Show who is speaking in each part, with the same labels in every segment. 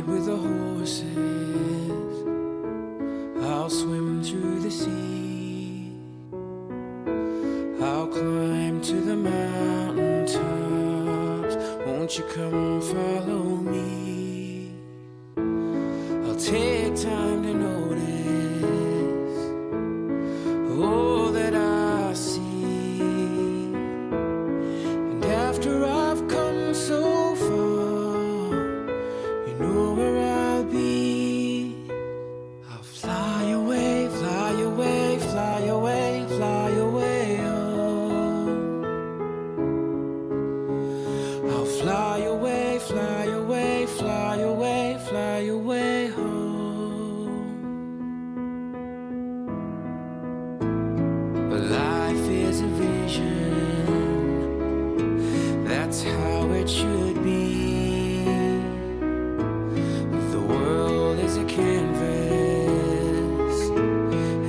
Speaker 1: with the horses, I'll swim through the sea, I'll climb to the mountain tops, won't you come follow me? I'll take time to notice all that I see, and after I've come so far, you know where I'll be. I'll fly away, fly away, fly away, fly away home. I'll fly away, fly away, fly away, fly away home. But life is a vision, that's how it should be. The world is a canvas,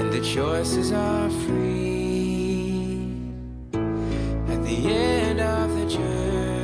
Speaker 1: and the choices are free. At the end of the journey,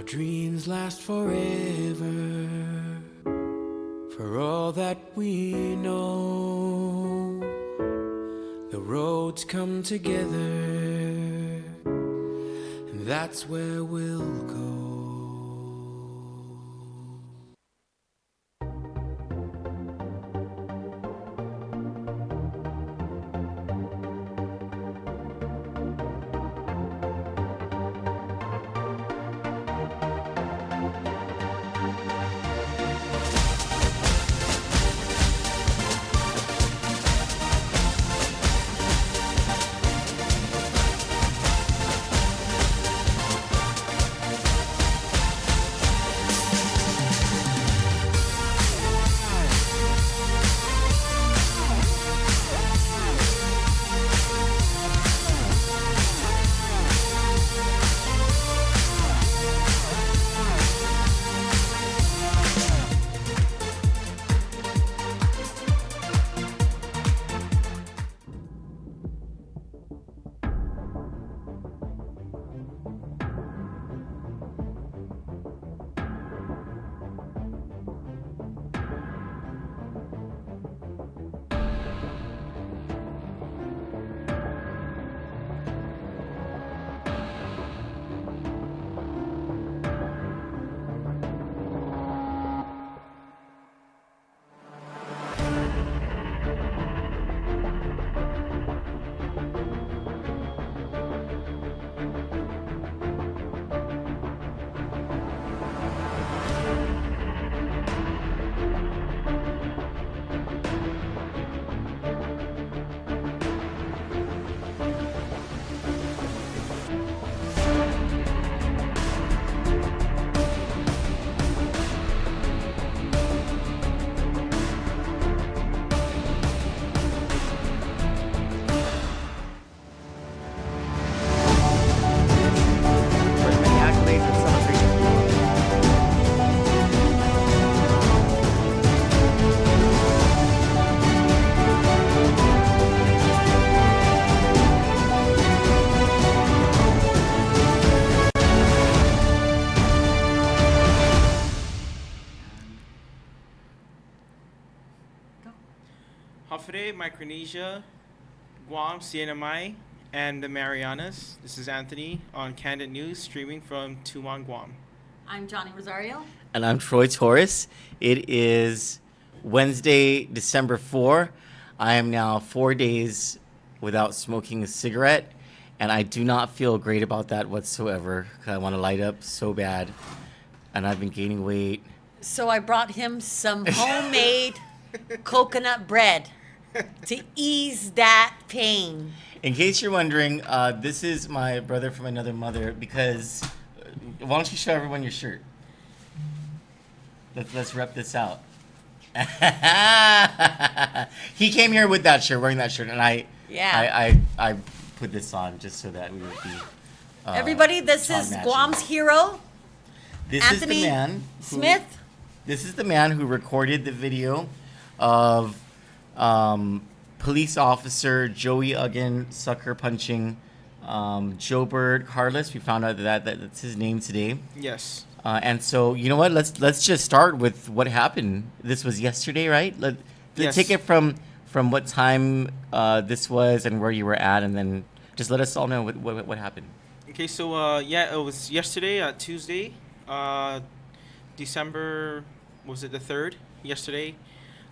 Speaker 1: our dreams last forever. For all that we know, the roads come together, and that's where we'll go.
Speaker 2: Hafide, Micronesia, Guam, CNMI, and the Marianas. This is Anthony on Kandit News, streaming from Tumon, Guam.
Speaker 3: I'm Johnny Rosario.
Speaker 4: And I'm Troy Torres. It is Wednesday, December 4. I am now 4 days without smoking a cigarette, and I do not feel great about that whatsoever. I want to light up so bad, and I've been gaining weight.
Speaker 3: So I brought him some homemade coconut bread to ease that pain.
Speaker 4: In case you're wondering, this is my brother from another mother, because why don't you show everyone your shirt? Let's rep this out. He came here with that shirt, wearing that shirt, and I put this on just so that we would be.
Speaker 3: Everybody, this is
Speaker 4: matching.
Speaker 3: Guam's hero.
Speaker 4: This
Speaker 3: Anthony
Speaker 4: is the man
Speaker 3: Smith.
Speaker 4: This is the man who recorded the video of police officer Joey Uggan sucker punching Joe Bird Carlos. We found out that that's his name today.
Speaker 2: Yes.
Speaker 4: And so, you know what? Let's just start with what happened. This was yesterday, right?
Speaker 2: Yes.
Speaker 4: Take it from what time this was and where you were at, and then just let us all know what happened.
Speaker 2: Okay, so it was yesterday, Tuesday, December, was it the 3rd? Yesterday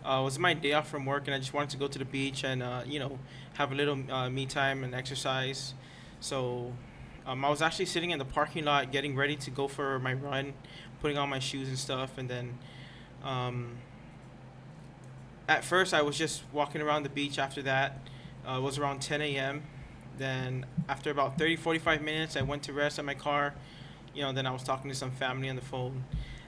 Speaker 2: was my day off from work, and I just wanted to go to the beach and have a little me time and exercise. So I was actually sitting in the parking lot getting ready to go for my run, putting on my shoes and stuff, and then at first I was just walking around the beach. After that, it was around 10 a.m. Then after about 30-45 minutes, I went to rest in my car. Then I was talking to some family on the phone,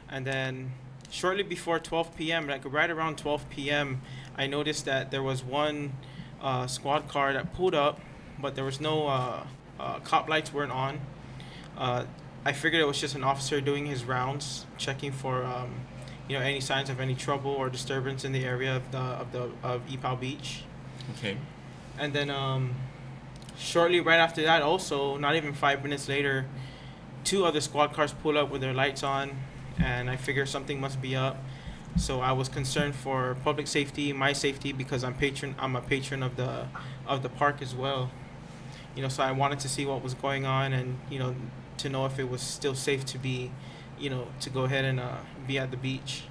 Speaker 2: and then shortly before 12 p.m., like right around 12 p.m., I noticed that there was one squad car that pulled up, but there was no cop lights weren't on. I figured it was just an officer doing his rounds, checking for any signs of any trouble or disturbance in the area of Epau Beach.
Speaker 4: Okay.
Speaker 2: And then shortly right after that, also not even 5 minutes later, two other squad cars pull up with their lights on, and I figured something must be up. So I was concerned for public safety, my safety, because I'm a patron of the park as well. So I wanted to see what was going on, and to know if it was still safe to be, to go ahead and be at the beach.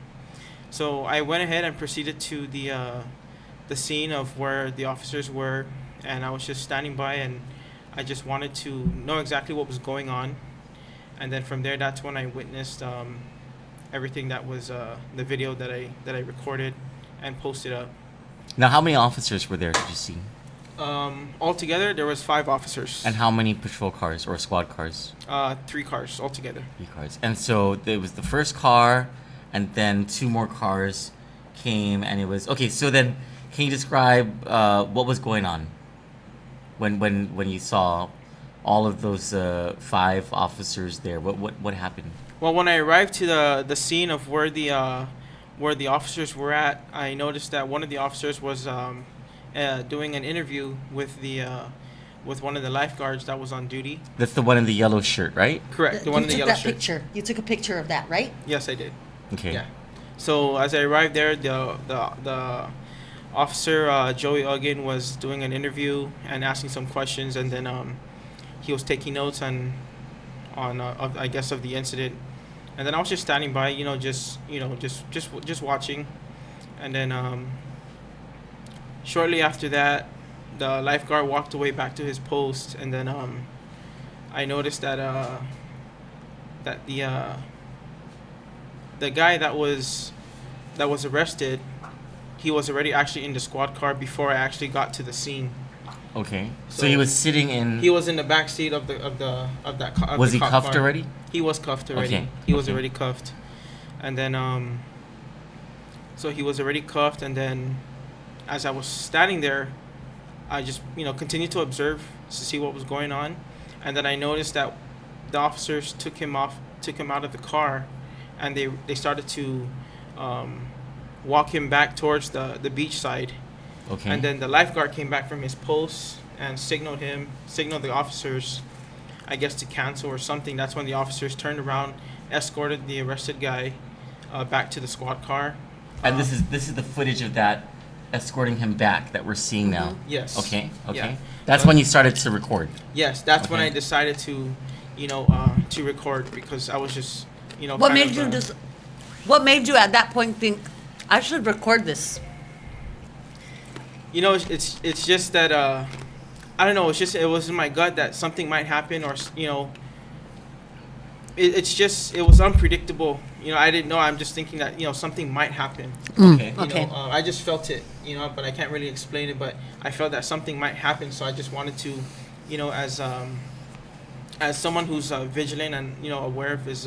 Speaker 2: So I went ahead and proceeded to the scene of where the officers were, and I was just standing by, and I just wanted to know exactly what was going on. And then from there, that's when I witnessed everything that was the video that I recorded and posted up.
Speaker 4: Now, how many officers were there? Did you see?
Speaker 2: Altogether, there was 5 officers.
Speaker 4: And how many patrol cars or squad cars?
Speaker 2: 3 cars altogether.
Speaker 4: 3 cars. And so there was the first car, and then 2 more cars came, and it was okay. So then, can you describe what was going on when you saw all of those 5 officers there? What happened?
Speaker 2: Well, when I arrived to the scene of where the officers were at, I noticed that one of the officers was doing an interview with one of the lifeguards that was on duty.
Speaker 4: That's the one in the yellow shirt, right?
Speaker 2: Correct, the one in the
Speaker 3: You took
Speaker 2: yellow
Speaker 3: that
Speaker 2: shirt.
Speaker 3: picture. You took a picture of that, right?
Speaker 2: Yes, I did.
Speaker 4: Okay.
Speaker 2: Yeah. So as I arrived there, the officer Joey Uggan was doing an interview and asking some questions, and then he was taking notes on I guess of the incident, and then I was just standing by, just watching, and then shortly after that, the lifeguard walked away back to his post, and then I noticed that the guy that was arrested, he was already actually in the squad car before I actually got to the scene.
Speaker 4: Okay. So
Speaker 2: So
Speaker 4: he was sitting in.
Speaker 2: He was in the back seat of that car.
Speaker 4: Was he cuffed already?
Speaker 2: He was cuffed already.
Speaker 4: Okay.
Speaker 2: He was
Speaker 4: Okay.
Speaker 2: already cuffed, and then so he was already cuffed, and then as I was standing there, I just continued to observe to see what was going on, and then I noticed that the officers took him out of the car, and they started to walk him back towards the beach side.
Speaker 4: Okay.
Speaker 2: And then the lifeguard came back from his post and signaled the officers, I guess, to cancel or something. That's when the officers turned around, escorted the arrested guy back to the squad car.
Speaker 4: And this is the footage of that escorting him back that we're seeing now.
Speaker 2: Yes.
Speaker 4: Okay. Okay.
Speaker 2: Yeah.
Speaker 4: That's when you started to record.
Speaker 2: Yes, that's when
Speaker 4: Okay.
Speaker 2: I decided to, to record, because I was just,
Speaker 3: What
Speaker 2: kind
Speaker 3: made
Speaker 2: of,
Speaker 3: you just? What made you at that point think I should record this?
Speaker 2: It's just that I don't know. It was in my gut that something might happen, or it was unpredictable. I didn't know. I'm just thinking that something might happen.
Speaker 4: Okay.
Speaker 3: Okay.
Speaker 2: I just felt it, but I can't really explain it. But I felt that something might happen, so I just wanted to, as someone who's vigilant and aware of his,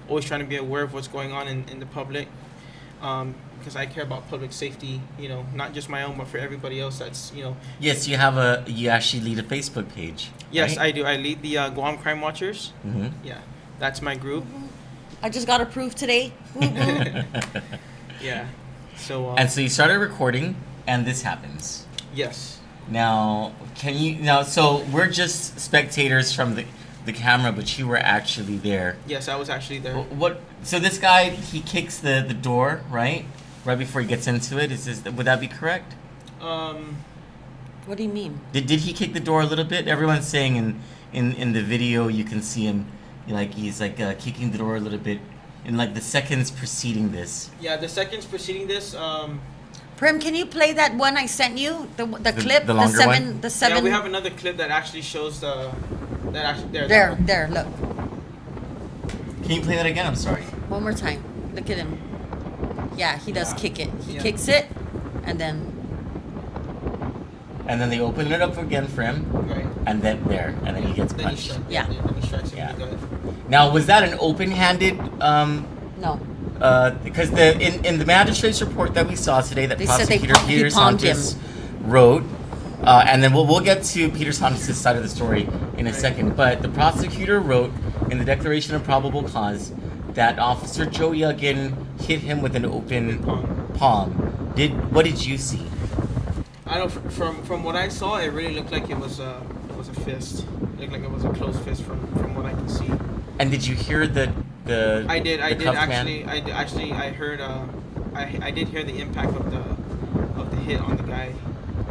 Speaker 2: always trying to be aware of what's going on in the public, because I care about public safety, not just my own, but for everybody else. That's
Speaker 4: Yes, you actually lead a Facebook page.
Speaker 2: Yes,
Speaker 4: right?
Speaker 2: I do. I lead the Guam Crime Watchers.
Speaker 4: Mm-hmm.
Speaker 2: Yeah, that's my group.
Speaker 3: I just got approved today. Woo woo.
Speaker 2: Yeah. So.
Speaker 4: And so you started recording, and this happens.
Speaker 2: Yes.
Speaker 4: Now, so we're just spectators from the camera, but you were actually there.
Speaker 2: Yes, I was actually there.
Speaker 4: So this guy, he kicks the door, right? Right before he gets into it. Would that be correct?
Speaker 3: What do you mean?
Speaker 4: Did he kick the door a little bit? Everyone's saying in the video you can see him, he's kicking the door a little bit in the seconds preceding this.
Speaker 2: Yeah, the seconds preceding this.
Speaker 3: Prim, can you play that one I sent you? The clip,
Speaker 4: the longer one?
Speaker 3: the seven.
Speaker 2: Yeah, we have another clip that actually shows that actually there.
Speaker 3: There, look.
Speaker 4: Can you play that again? I'm sorry.
Speaker 3: One more time. Look at him. Yeah, he does
Speaker 2: Yeah.
Speaker 3: kick it. He
Speaker 2: Yeah.
Speaker 3: kicks it, and then
Speaker 4: And then they open it up again for him,
Speaker 2: Right.
Speaker 4: and then he gets
Speaker 2: Then he
Speaker 4: punched.
Speaker 2: strikes.
Speaker 3: Yeah.
Speaker 2: Then he strikes him
Speaker 4: Yeah.
Speaker 2: in the gut.
Speaker 4: Now, was that an open-handed?
Speaker 3: no.
Speaker 4: Because in the magistrate's report that we saw today, that
Speaker 3: They said
Speaker 4: Prosecutor
Speaker 3: he
Speaker 4: Peter
Speaker 3: palmed him.
Speaker 4: Santos wrote, and then we'll get to Peter Santos' side of the story in a
Speaker 2: Right.
Speaker 4: second. But the prosecutor wrote in the declaration of probable cause that Officer Joe Yuggen hit him with an open palm. What did you see?
Speaker 2: I don't. From what I saw, it really looked like it was a fist. It looked like it was a closed fist from what I can see.
Speaker 4: And did you hear the
Speaker 2: I did
Speaker 4: the cuffed
Speaker 2: actually.
Speaker 4: man?
Speaker 2: I heard. I did hear the impact of the hit on the guy.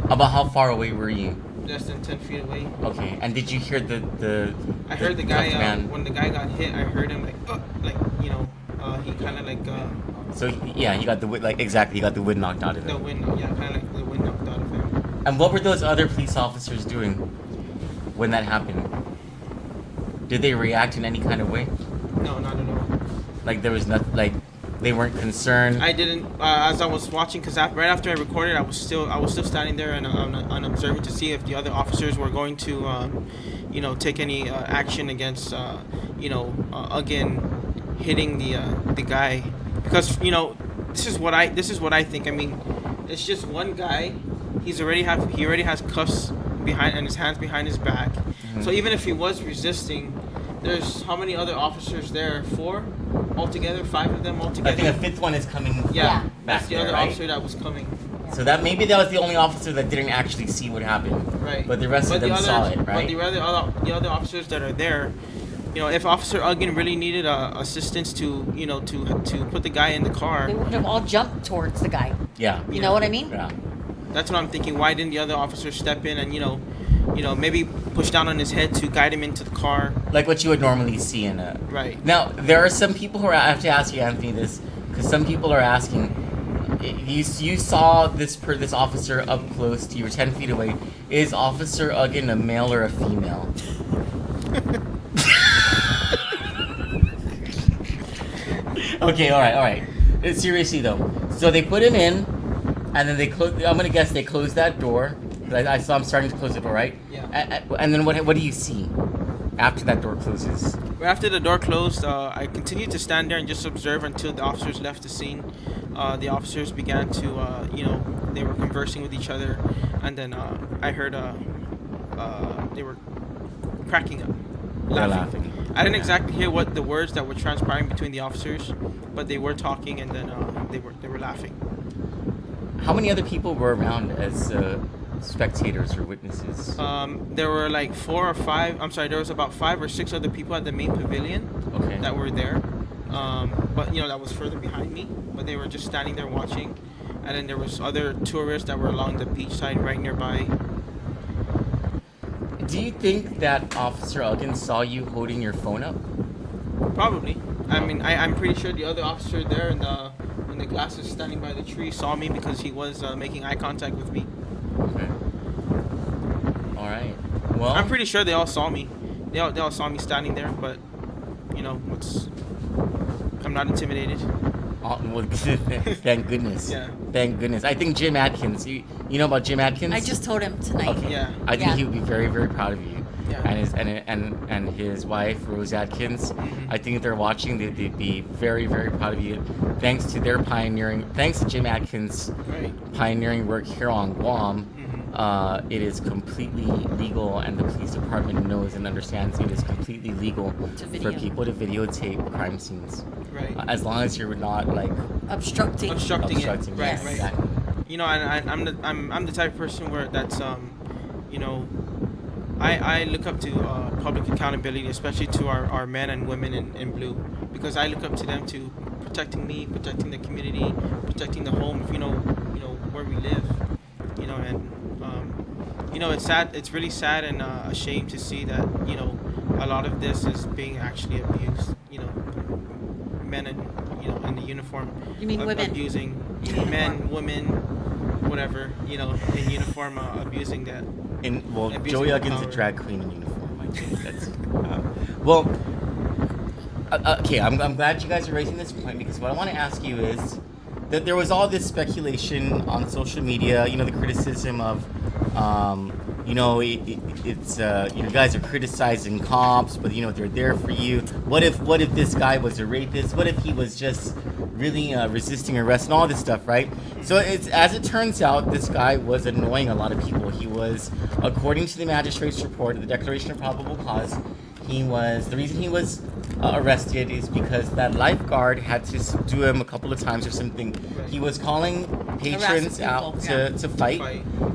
Speaker 4: About how far away were you?
Speaker 2: Less than 10 feet away.
Speaker 4: Okay. And did you hear the
Speaker 2: I heard the guy
Speaker 4: cuffed man?
Speaker 2: when the guy got hit. I heard him like he kind of like
Speaker 4: So yeah, he got the wind, like exactly. He got the wind knocked out of
Speaker 2: the
Speaker 4: him.
Speaker 2: wind. Yeah, kind of like the wind knocked out of him.
Speaker 4: And what were those other police officers doing when that happened? Did they react in any kind of way?
Speaker 2: No, not at all.
Speaker 4: Like there was nothing. Like they weren't concerned.
Speaker 2: I didn't. As I was watching, because right after I recorded, I was still standing there and observing to see if the other officers were going to, take any action against, again, hitting the guy, because this is what I think. I mean, it's just one guy. He already has cuffs behind and his hands behind his back.
Speaker 4: Mhm.
Speaker 2: So even if he was resisting, there's how many other officers there? 4 altogether, 5 of them altogether.
Speaker 4: I think a fifth one is coming.
Speaker 2: Yeah,
Speaker 4: back
Speaker 2: that's the
Speaker 4: there,
Speaker 2: other
Speaker 4: right?
Speaker 2: officer that was coming.
Speaker 4: So that maybe that was the only officer that didn't actually see what happened.
Speaker 2: Right.
Speaker 4: But the rest of them saw it, right?
Speaker 2: But the other officers that are there, if Officer Uggan really needed assistance to put the guy in the car,
Speaker 3: They would have all jumped towards the guy.
Speaker 4: Yeah.
Speaker 3: You know what I mean?
Speaker 4: Yeah.
Speaker 2: that's what I'm thinking. Why didn't the other officers step in and maybe push down on his head to guide him into the car?
Speaker 4: Like what you would normally see in a.
Speaker 2: Right.
Speaker 4: Now there are some people who are. I have to ask you, Anthony, this because some people are asking. You saw this officer up close to you, 10 feet away. Is Officer Uggan a male or a female? Okay, all right. Seriously though, so they put him in, and then they close. I'm gonna guess they closed that door. I saw him starting to close the door, right?
Speaker 2: Yeah.
Speaker 4: And then what do you see after that door closes?
Speaker 2: Right after the door closed, I continued to stand there and just observe until the officers left the scene. The officers began to, they were conversing with each other, and then I heard they were cracking up,
Speaker 4: They're
Speaker 2: laughing. I didn't exactly hear what the words that were transpiring between the officers, but they were talking, and then they were laughing.
Speaker 4: How many other people were around as spectators or witnesses?
Speaker 2: There were like 4 or 5. I'm sorry, there was about 5 or 6 other people at the main pavilion.
Speaker 4: Okay.
Speaker 2: That were there. But that was further behind me. But they were just standing there watching. And then there was other tourists that were along the beach side right nearby.
Speaker 4: Do you think that Officer Uggan saw you holding your phone up?
Speaker 2: Probably. I mean, I'm pretty sure the other officer there in the glasses standing by the tree saw me because he was making eye contact with me.
Speaker 4: Okay. All right. Well,
Speaker 2: I'm pretty sure they all saw me. They all saw me standing there, but I'm not intimidated.
Speaker 4: well, thank goodness.
Speaker 2: Yeah.
Speaker 4: Thank goodness. I think Jim Atkins. You know about Jim Atkins?
Speaker 3: I just told him tonight.
Speaker 4: Okay.
Speaker 2: Yeah.
Speaker 4: I think
Speaker 3: Yeah.
Speaker 4: he would be very, very proud of you.
Speaker 2: Yeah.
Speaker 4: And his wife Rose Atkins.
Speaker 2: Mhm.
Speaker 4: I think if they're watching, they'd be very, very proud of you. Thanks to their pioneering. Thanks to Jim Atkins'
Speaker 2: Right.
Speaker 4: pioneering work here on Guam.
Speaker 2: Mhm.
Speaker 4: It is completely legal, and the police department knows and understands it is completely legal
Speaker 3: To
Speaker 4: for
Speaker 3: video.
Speaker 4: people to videotape crime scenes,
Speaker 2: Right.
Speaker 4: as long as you're not like
Speaker 3: Obstructing.
Speaker 2: Obstructing it.
Speaker 4: obstructing.
Speaker 2: Right.
Speaker 3: Yes.
Speaker 2: Right.
Speaker 4: Exactly.
Speaker 2: And I'm the type of person where that's I look up to public accountability, especially to our men and women in blue, because I look up to them to protecting me, protecting the community, protecting the home, where we live, and it's sad. It's really sad and a shame to see that a lot of this is being actually abused. Men and in the uniform.
Speaker 3: You mean women?
Speaker 2: Abusing
Speaker 3: Uniform.
Speaker 2: men, women, whatever, in uniform, abusing that.
Speaker 4: Joey
Speaker 2: Abusing the
Speaker 4: Uggan's a
Speaker 2: power.
Speaker 4: drag queen in uniform. I think that's well. Okay, I'm glad you guys are raising this point, because what I want to ask you is that there was all this speculation on social media. The criticism of, it's you guys are criticizing cops, but they're there for you. What if this guy was a rapist? What if he was just really resisting arrest and all this stuff, right? So as it turns out, this guy was annoying a lot of people. He was, according to the magistrate's report, the declaration of probable cause, the reason he was arrested is because that lifeguard had to subdue him a couple of times or something.
Speaker 2: Right.
Speaker 4: He was calling patrons
Speaker 3: Harassing
Speaker 4: out
Speaker 3: people, yeah.
Speaker 4: to fight.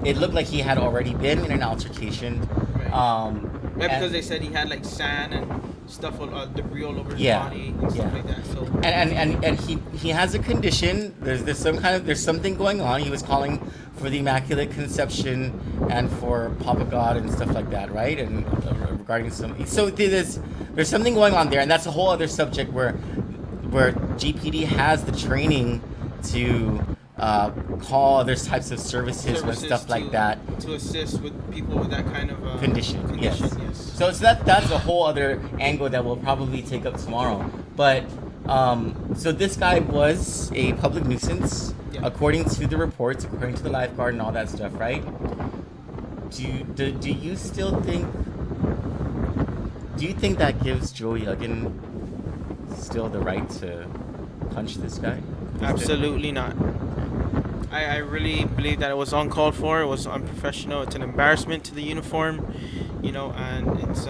Speaker 4: It looked like he had already been in an altercation.
Speaker 2: Right. Right,
Speaker 4: and-
Speaker 2: because they said he had like sand and stuff, debris all over his
Speaker 4: Yeah,
Speaker 2: body and stuff
Speaker 4: yeah.
Speaker 2: like that. So
Speaker 4: And he has a condition. There's something going on. He was calling for the Immaculate Conception and for Papa God and stuff like that, right? And regarding there's something going on there, and that's a whole other subject where GPD has the training to call other types of services and stuff like that
Speaker 2: to assist with people with that kind of
Speaker 4: condition. Yes.
Speaker 2: Yes.
Speaker 4: So that's a whole other angle that we'll probably take up tomorrow. But so this guy was a public nuisance,
Speaker 2: Yeah.
Speaker 4: according to the reports, according to the lifeguard and all that stuff, right? Do you still think? Do you think that gives Joey Huggin still the right to punch this guy?
Speaker 2: Absolutely not. I really believe that it was uncalled for. It was unprofessional. It's an embarrassment to the uniform, and it's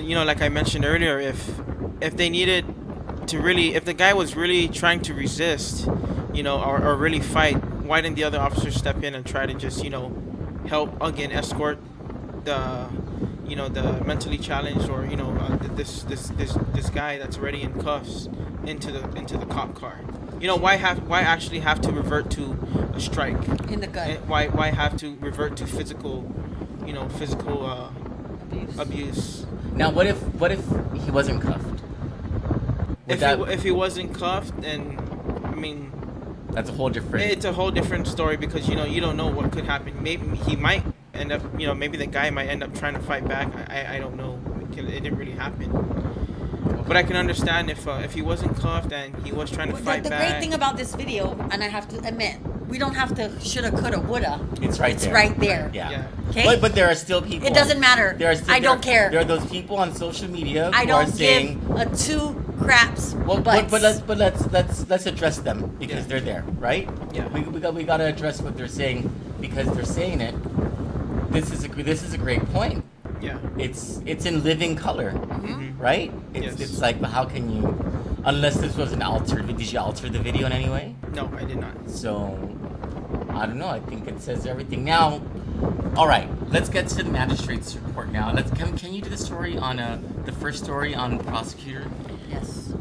Speaker 2: like I mentioned earlier, if they needed to really, if the guy was really trying to resist, or really fight, why didn't the other officers step in and try to just, help again escort the mentally challenged or this guy that's already in cuffs into the cop car. Why actually have to revert to a strike?
Speaker 3: In the gut.
Speaker 2: Why have to revert to physical abuse?
Speaker 4: Now, what if he wasn't cuffed?
Speaker 2: If he wasn't cuffed, then
Speaker 4: That's a whole different.
Speaker 2: it's a whole different story because you don't know what could happen. Maybe he might end up, maybe the guy might end up trying to fight back. I don't know. It didn't really happen. But I can understand if he wasn't cuffed and he was trying to fight
Speaker 3: The
Speaker 2: back.
Speaker 3: great thing about this video, and I have to admit, we don't have to shoulda, coulda, woulda.
Speaker 4: It's right
Speaker 3: It's
Speaker 4: there.
Speaker 3: right there.
Speaker 4: Yeah.
Speaker 2: Yeah.
Speaker 3: Okay?
Speaker 4: But there are still people.
Speaker 3: It doesn't matter. I don't care.
Speaker 4: There are those people on social media
Speaker 3: I
Speaker 4: who are
Speaker 3: don't
Speaker 4: saying.
Speaker 3: give a two craps.
Speaker 4: But let's address them because
Speaker 2: Yeah.
Speaker 4: they're there, right?
Speaker 2: Yeah.
Speaker 4: We gotta address what they're saying because they're saying it. This is a great point.
Speaker 2: Yeah.
Speaker 4: It's in living color, right?
Speaker 2: Yes.
Speaker 4: It's like, but how can you, unless this was an altered? Did you alter the video in any way?
Speaker 2: No, I did not.
Speaker 4: So I don't know. I think it says everything. Now, all right. Let's get to the magistrate's report now. Can you do the story on the first story on Prosecutor?
Speaker 3: Yes.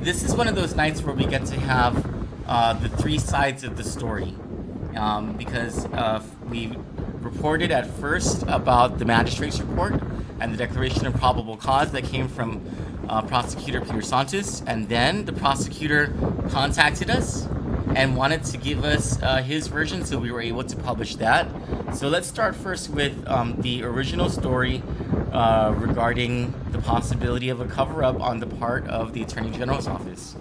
Speaker 4: This is one of those nights where we get to have the three sides of the story, because we reported at first about the magistrate's report and the declaration of probable cause that came from Prosecutor Peter Santos, and then the prosecutor contacted us and wanted to give us his version, so we were able to publish that. So let's start first with the original story regarding the possibility of a cover-up on the part of the Attorney General's office.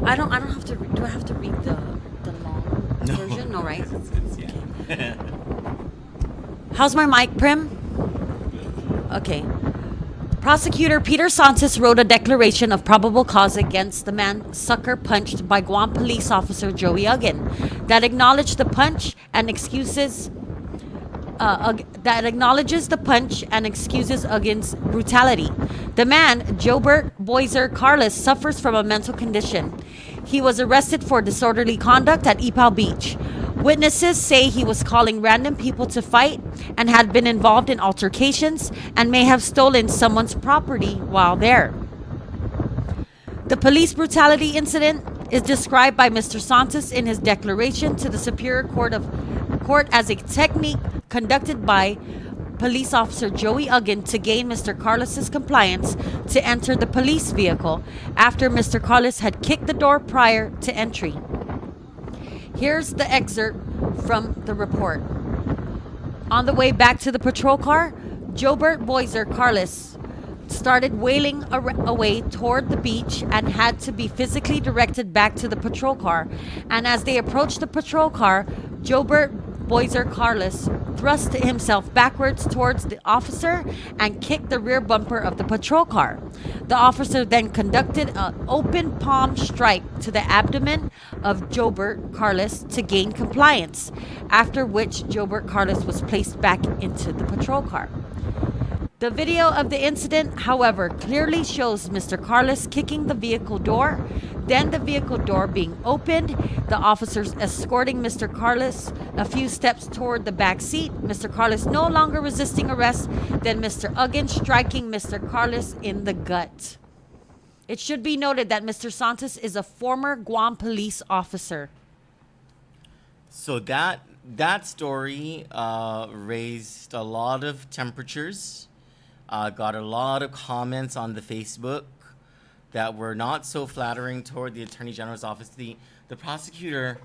Speaker 3: I don't have to. Do I have to read the long version? No, right?
Speaker 4: Yeah.
Speaker 3: How's my mic, Prim? Okay. Prosecutor Peter Santos wrote a declaration of probable cause against the man sucker punched by Guam police officer Joey Huggin that acknowledged the punch and excuses Huggins' brutality. The man, Jobert Boiser Carlos, suffers from a mental condition. He was arrested for disorderly conduct at Ipao Beach. Witnesses say he was calling random people to fight and had been involved in altercations and may have stolen someone's property while there. The police brutality incident is described by Mr. Santos in his declaration to the Superior Court as a technique conducted by police officer Joey Huggin to gain Mr. Carlos's compliance to enter the police vehicle after Mr. Carlos had kicked the door prior to entry. Here's the excerpt from the report. On the way back to the patrol car, Jobert Boiser Carlos started wailing away toward the beach and had to be physically directed back to the patrol car. And as they approached the patrol car, Jobert Boiser Carlos thrust himself backwards towards the officer and kicked the rear bumper of the patrol car. The officer then conducted an open palm strike to the abdomen of Jobert Carlos to gain compliance, after which Jobert Carlos was placed back into the patrol car. The video of the incident, however, clearly shows Mr. Carlos kicking the vehicle door, then the vehicle door being opened, the officers escorting Mr. Carlos a few steps toward the back seat, Mr. Carlos no longer resisting arrest, then Mr. Uggan striking Mr. Carlos in the gut. It should be noted that Mr. Santos is a former Guam police officer.
Speaker 4: So that story raised a lot of temperatures. Got a lot of comments on the Facebook that were not so flattering toward the Attorney General's office. The prosecutor,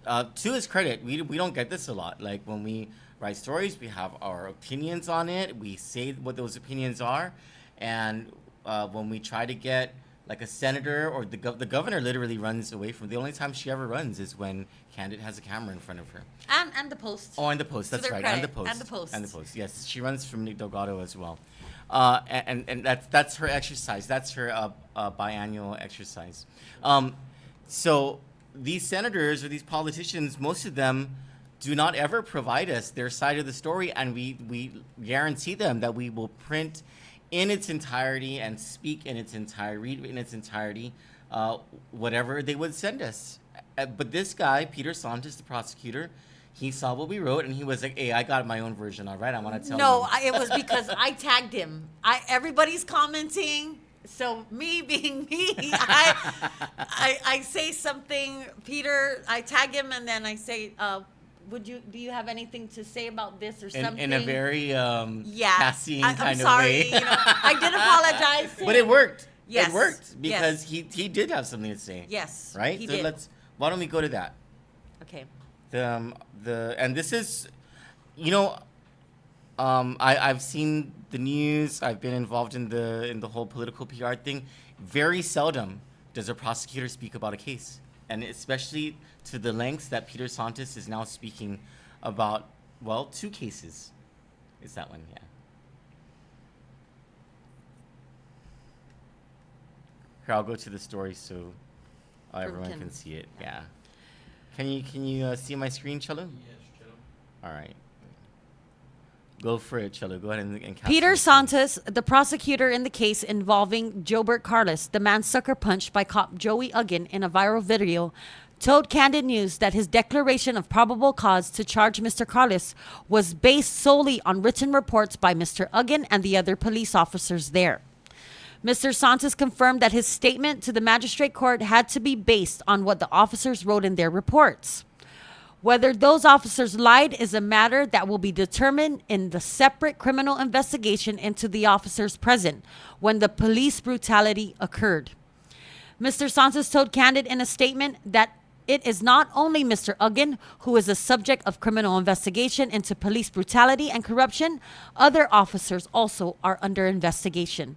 Speaker 4: to his credit, we don't get this a lot. Like when we write stories, we have our opinions on it. We say what those opinions are, and when we try to get like a senator or the governor literally runs away from. The only time she ever runs is when Kandit has a camera in front of her.
Speaker 3: And the Post.
Speaker 4: Oh, and the Post. That's right.
Speaker 3: Credit.
Speaker 4: And the Post.
Speaker 3: And the Post.
Speaker 4: And the Post. Yes, she runs from Nick Delgado as well. And that's her exercise. That's her biannual exercise. So these senators or these politicians, most of them do not ever provide us their side of the story, and we guarantee them that we will print in its entirety and speak in its entirety, read in its entirety, whatever they would send us. But this guy, Peter Santos, the prosecutor, he saw what we wrote and he was like, "Hey, I got my own version. All right, I want to tell you."
Speaker 3: No, it was because I tagged him. Everybody's commenting, so me being me, I say something. Peter, I tag him and then I say, do you have anything to say about this or something?
Speaker 4: In a very passing
Speaker 3: I'm
Speaker 4: kind
Speaker 3: sorry,
Speaker 4: of way.
Speaker 3: I did apologize to
Speaker 4: But
Speaker 3: him.
Speaker 4: it worked.
Speaker 3: Yes.
Speaker 4: It worked because
Speaker 3: Yes.
Speaker 4: he did have something to say.
Speaker 3: Yes,
Speaker 4: Right?
Speaker 3: he
Speaker 4: So
Speaker 3: did.
Speaker 4: why don't we go to that?
Speaker 3: Okay.
Speaker 4: And this is, I've seen the news. I've been involved in the whole political PR thing. Very seldom does a prosecutor speak about a case, and especially to the lengths that Peter Santos is now speaking about. Well, 2 cases. Is that one? Yeah. Here, I'll go to the story so everyone can see it. Yeah. Can you see my screen, Cello?
Speaker 1: Yes, Cello.
Speaker 4: All right. Go for it, Cello. Go ahead and capture
Speaker 3: Peter
Speaker 4: the screen.
Speaker 3: Santos, the prosecutor in the case involving Jobert Carlos, the man sucker punched by cop Joey Uggan in a viral video, told Candid News that his declaration of probable cause to charge Mr. Carlos was based solely on written reports by Mr. Uggan and the other police officers there. Mr. Santos confirmed that his statement to the magistrate court had to be based on what the officers wrote in their reports. Whether those officers lied is a matter that will be determined in the separate criminal investigation into the officers present when the police brutality occurred. Mr. Santos told Candid in a statement that it is not only Mr. Uggan who is a subject of criminal investigation into police brutality and corruption, other officers also are under investigation.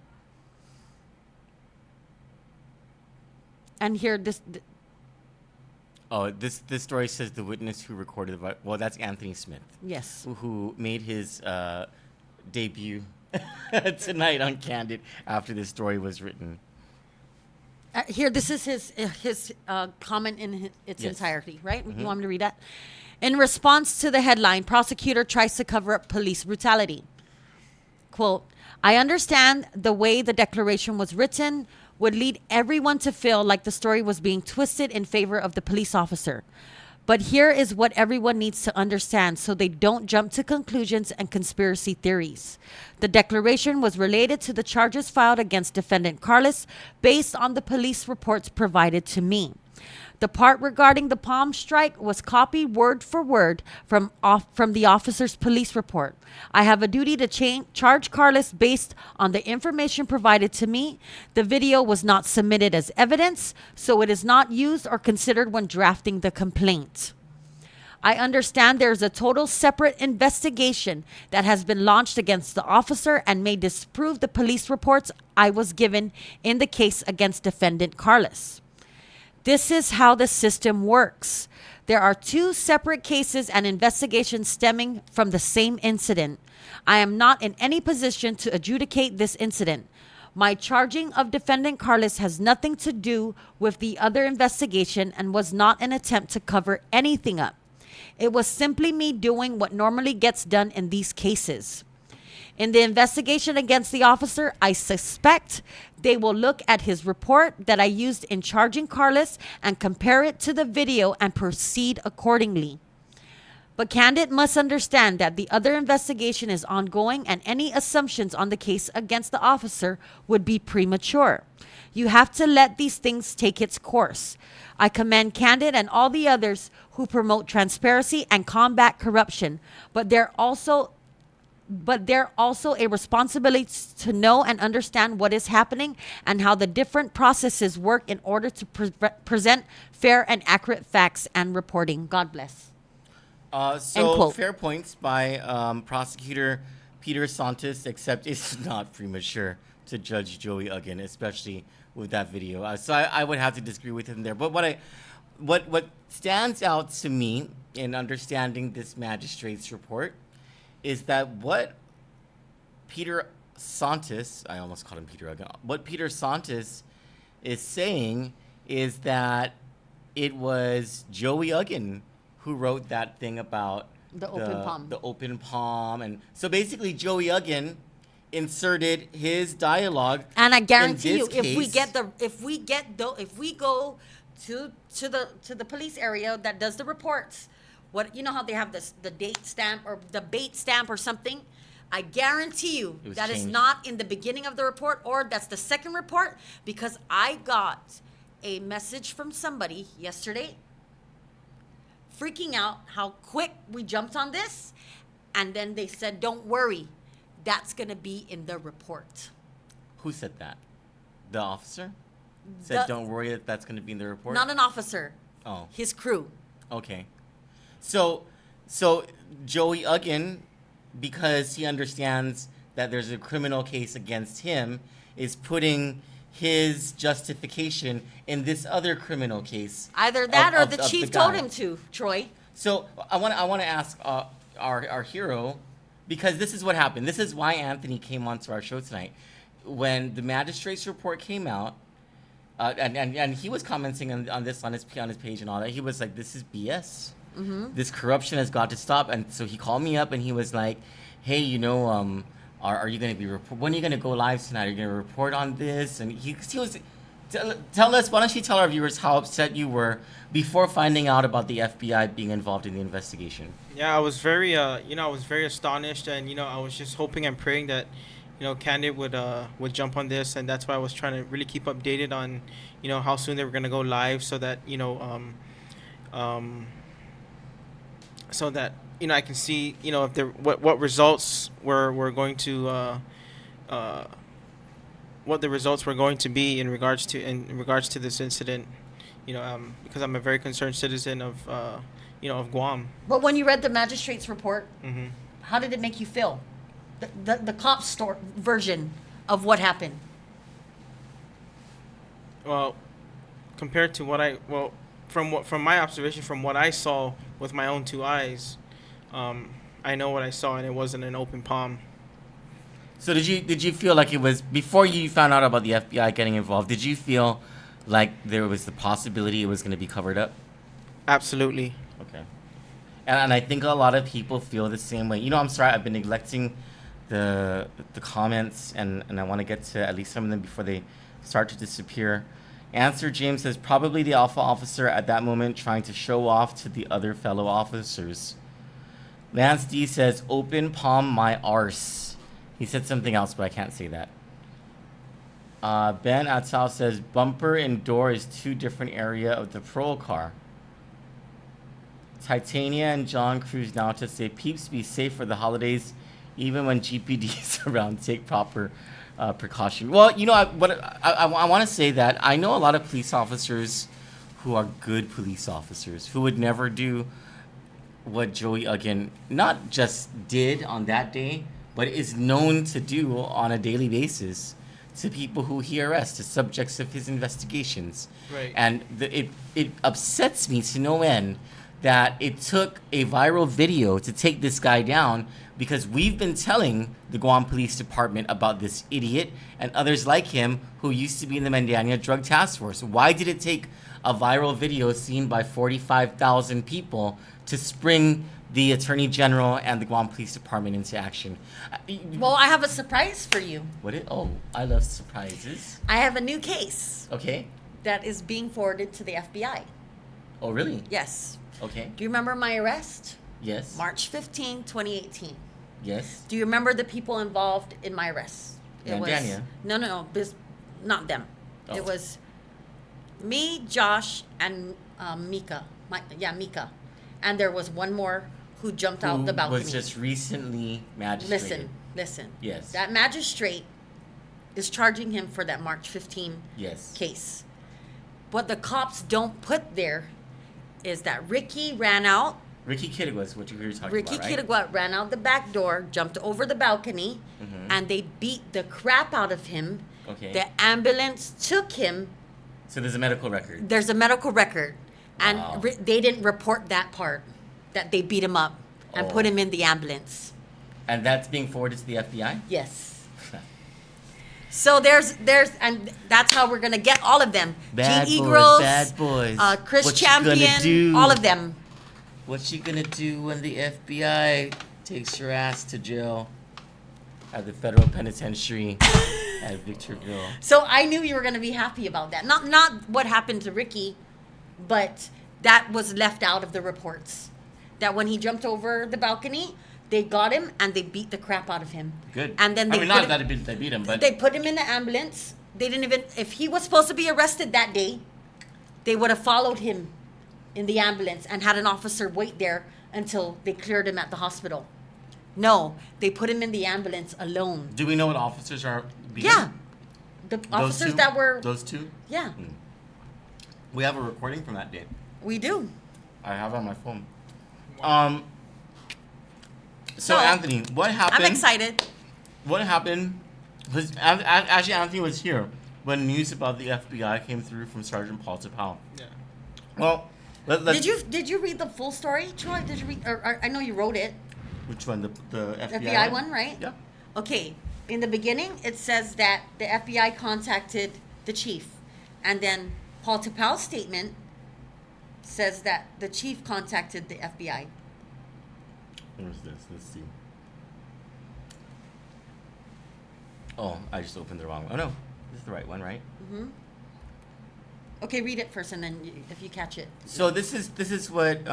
Speaker 3: And here, this
Speaker 4: story says the witness who recorded well, that's Anthony Smith,
Speaker 3: yes.
Speaker 4: who made his debut tonight on Candid after this story was written.
Speaker 3: Here, this is his comment in its
Speaker 4: Yes.
Speaker 3: entirety, right? You want me to read that? In response to the headline, prosecutor tries to cover up police brutality. Quote, I understand the way the declaration was written would lead everyone to feel like the story was being twisted in favor of the police officer. But here is what everyone needs to understand so they don't jump to conclusions and conspiracy theories. The declaration was related to the charges filed against defendant Carlos based on the police reports provided to me. The part regarding the palm strike was copied word for word from the officer's police report. I have a duty to charge Carlos based on the information provided to me. The video was not submitted as evidence, so it is not used or considered when drafting the complaint. I understand there is a total separate investigation that has been launched against the officer and may disprove the police reports I was given in the case against defendant Carlos. This is how the system works. There are 2 separate cases and investigations stemming from the same incident. I am not in any position to adjudicate this incident. My charging of defendant Carlos has nothing to do with the other investigation and was not an attempt to cover anything up. It was simply me doing what normally gets done in these cases. In the investigation against the officer, I suspect they will look at his report that I used in charging Carlos and compare it to the video and proceed accordingly. But Kandit must understand that the other investigation is ongoing and any assumptions on the case against the officer would be premature. You have to let these things take its course. I commend Kandit and all the others who promote transparency and combat corruption, but they're also a responsibility to know and understand what is happening and how the different processes work in order to present fair and accurate facts and reporting. God bless.
Speaker 4: So fair points by Prosecutor Peter Santos, except it's not premature to judge Joey Uggan, especially with that video. So I would have to disagree with him there. But what stands out to me in understanding this magistrate's report is that what Peter Santos, I almost called him Peter Uggan, what Peter Santos is saying is that it was Joey Uggan who wrote that thing about
Speaker 3: The open palm.
Speaker 4: The open palm. And so basically Joey Uggan inserted his dialogue.
Speaker 3: And I guarantee you,
Speaker 4: case,
Speaker 3: if we go to the police area that does the reports, what you know how they have the date stamp or the bait stamp or something, I guarantee you that is not in the beginning of the report, or that's the second report, because I got a message from somebody yesterday freaking out how quick we jumped on this, and then they said, don't worry, that's going to be in the report.
Speaker 4: Who said that? The officer? Said, don't worry, that's going to be in the report?
Speaker 3: Not an officer.
Speaker 4: Oh.
Speaker 3: His crew.
Speaker 4: Okay. So Joey Uggan, because he understands that there's a criminal case against him, is putting his justification in this other criminal case.
Speaker 3: Either that or the chief told him to, Troy.
Speaker 4: So I want to ask our hero, because this is what happened. This is why Anthony came onto our show tonight. When the magistrate's report came out, and he was commenting on this on his page and all that, he was like, "This is BS. Mm-hmm. This corruption has got to stop." And so he called me up and he was like, "Hey, you know, are you going to be when are you going to go live tonight? Are you going to report on this?" And he was tell us. Why don't you tell our viewers how upset you were before finding out about the FBI being involved in the investigation?
Speaker 2: Yeah, I was very astonished, and I was just hoping and praying that Kandit would jump on this, and that's why I was trying to really keep updated on how soon they were going to go live, so that I can see if there what results were going to what the results were going to be in regards to this incident, because I'm a very concerned citizen of Guam.
Speaker 3: But when you read the magistrate's report,
Speaker 2: Mm-hmm.
Speaker 3: how did it make you feel? The cop's version of what happened.
Speaker 2: Well, compared to from my observation, from what I saw with my own two eyes, I know what I saw, and it wasn't an open palm.
Speaker 4: So did you feel like it was, before you found out about the FBI getting involved, did you feel like there was the possibility it was going to be covered up?
Speaker 2: Absolutely.
Speaker 4: Okay. And I think a lot of people feel the same way. I'm sorry, I've been neglecting the comments, and I want to get to at least some of them before they start to disappear. Answer James says, probably the alpha officer at that moment trying to show off to the other fellow officers. Lance D says, open palm my arse. He said something else, but I can't say that. Ben Atsal says, bumper and door is two different area of the patrol car. Titania and John Cruz now to say, peeps, be safe for the holidays, even when GPD is around, take proper precaution. Well, I want to say that I know a lot of police officers who are good police officers who would never do what Joey Uggan not just did on that day, but is known to do on a daily basis to people who he arrests, to subjects of his investigations.
Speaker 2: Right.
Speaker 4: And it upsets me to no end that it took a viral video to take this guy down, because we've been telling the Guam Police Department about this idiot and others like him who used to be in the Mandania Drug Task Force. Why did it take a viral video seen by 45,000 people to spring the Attorney General and the Guam Police Department into action.
Speaker 3: Well, I have a surprise for you.
Speaker 4: What it? Oh, I love surprises.
Speaker 3: I have a new case
Speaker 4: Okay.
Speaker 3: that is being forwarded to the FBI.
Speaker 4: Oh, really?
Speaker 3: Yes.
Speaker 4: Okay.
Speaker 3: Do you remember my arrest?
Speaker 4: Yes.
Speaker 3: March 15, 2018.
Speaker 4: Yes.
Speaker 3: Do you remember the people involved in my arrest?
Speaker 4: Dania.
Speaker 3: No. Not them.
Speaker 4: Oh.
Speaker 3: It was me, Josh, and Mika. Mika. And there was one more who jumped out the balcony.
Speaker 4: Was just recently magistrated.
Speaker 3: Listen.
Speaker 4: Yes.
Speaker 3: That magistrate is charging him for that March 15
Speaker 4: Yes.
Speaker 3: case. What the cops don't put there is that Ricky ran out.
Speaker 4: Ricky Kiddig was what you were talking
Speaker 3: Ricky
Speaker 4: about, right?
Speaker 3: Kiddig ran out the back door, jumped over the balcony, and they beat the crap out of him.
Speaker 4: Okay.
Speaker 3: The ambulance took him.
Speaker 4: So there's a medical record.
Speaker 3: There's a medical record. And
Speaker 4: Wow.
Speaker 3: they didn't report that part, that they beat him up and put him in the ambulance.
Speaker 4: And that's being forwarded to the FBI?
Speaker 3: Yes. So there's and that's how we're gonna get all of them.
Speaker 4: Bad
Speaker 3: Gene
Speaker 4: boys,
Speaker 3: Egros,
Speaker 4: bad boys.
Speaker 3: Chris
Speaker 4: What you gonna
Speaker 3: Champion,
Speaker 4: do?
Speaker 3: all of them.
Speaker 4: What you gonna do when the FBI takes your ass to jail at the federal penitentiary at Victorville?
Speaker 3: So I knew you were gonna be happy about that. Not what happened to Ricky, but that was left out of the reports. That when he jumped over the balcony, they got him and they beat the crap out of him.
Speaker 4: Good.
Speaker 3: And then
Speaker 4: I
Speaker 3: they
Speaker 4: mean,
Speaker 3: put
Speaker 4: not
Speaker 3: him-
Speaker 4: that they beat him, but
Speaker 3: They put him in the ambulance. They didn't even, if he was supposed to be arrested that day, they would have followed him in the ambulance and had an officer wait there until they cleared him at the hospital. No, they put him in the ambulance alone.
Speaker 4: do we know what officers are beating?
Speaker 3: Yeah. The
Speaker 4: Those
Speaker 3: officers
Speaker 4: two?
Speaker 3: that were,
Speaker 4: Those two?
Speaker 3: yeah,
Speaker 4: We have a recording from that day.
Speaker 3: we do.
Speaker 4: I have it on my phone. So
Speaker 3: No.
Speaker 4: Anthony, what happened?
Speaker 3: I'm excited.
Speaker 4: What happened? Because actually, Anthony was here when news about the FBI came through from Sergeant Paul Tapal.
Speaker 2: Yeah.
Speaker 4: Well, let's.
Speaker 3: Did you read the full story, Troy? Did you read? Or I know you wrote it.
Speaker 4: Which one? The FBI,
Speaker 3: FBI one, right?
Speaker 4: Yeah.
Speaker 3: Okay. In the beginning, it says that the FBI contacted the chief, and then Paul Tapal's statement says that the chief contacted the FBI.
Speaker 4: Where's this? Let's see. Oh, I just opened the wrong one. Oh no, this is the right one, right?
Speaker 3: Okay, read it first, and then if you catch it.
Speaker 4: So this is what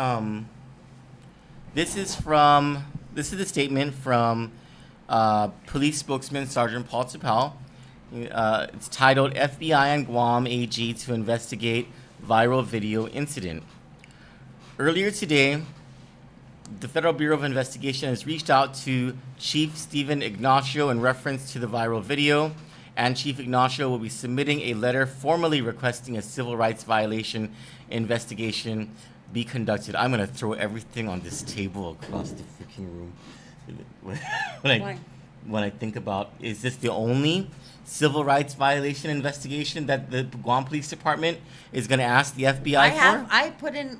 Speaker 4: this is the statement from police spokesman Sergeant Paul Tapal. It's titled FBI and Guam AG to investigate viral video incident. Earlier today, the Federal Bureau of Investigation has reached out to Chief Stephen Ignacio in reference to the viral video, and Chief Ignacio will be submitting a letter formally requesting a civil rights violation investigation be conducted. I'm going to throw everything on this table across the freaking room.
Speaker 3: Why?
Speaker 4: When I think about, is this the only civil rights violation investigation that the Guam Police Department is going to ask the FBI for?
Speaker 3: I put in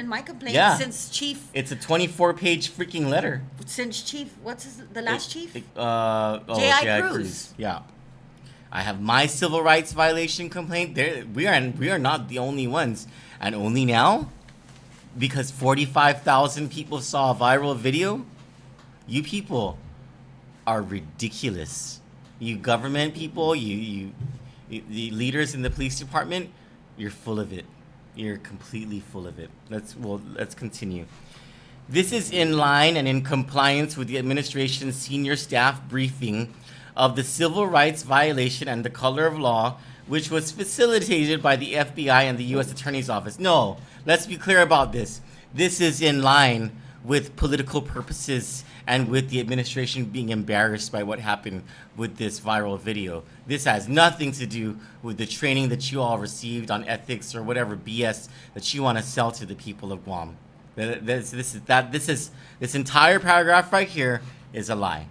Speaker 3: my complaint
Speaker 4: Yeah.
Speaker 3: since chief.
Speaker 4: It's a 24-page freaking letter.
Speaker 3: Since chief, the last chief?
Speaker 4: J.I.
Speaker 3: Cruz.
Speaker 4: Cruz. Yeah. I have my civil rights violation complaint. We are not the only ones. And only now? Because 45,000 people saw a viral video? You people are ridiculous. You government people, you the leaders in the police department, you're full of it. You're completely full of it. Let's continue. This is in line and in compliance with the administration's senior staff briefing of the civil rights violation and the color of law, which was facilitated by the FBI and the U.S. Attorney's Office. No, let's be clear about this. This is in line with political purposes and with the administration being embarrassed by what happened with this viral video. This has nothing to do with the training that you all received on ethics or whatever BS that you want to sell to the people of Guam. This entire paragraph right here is a lie.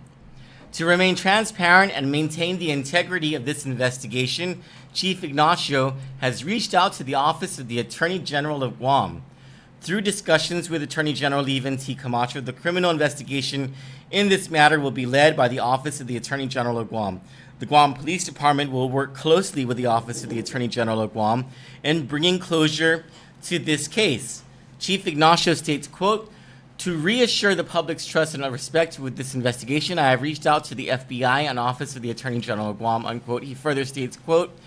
Speaker 4: To remain transparent and maintain the integrity of this investigation, Chief Ignacio has reached out to the Office of the Attorney General of Guam. Through discussions with Attorney General Leven T. Camacho, the criminal investigation in this matter will be led by the Office of the Attorney General of Guam. The Guam Police Department will work closely with the Office of the Attorney General of Guam in bringing closure to this case. Chief Ignacio states, quote, To reassure the public's trust and respect with this investigation, I have reached out to the FBI and Office of the Attorney General of Guam, unquote. He further states, quote,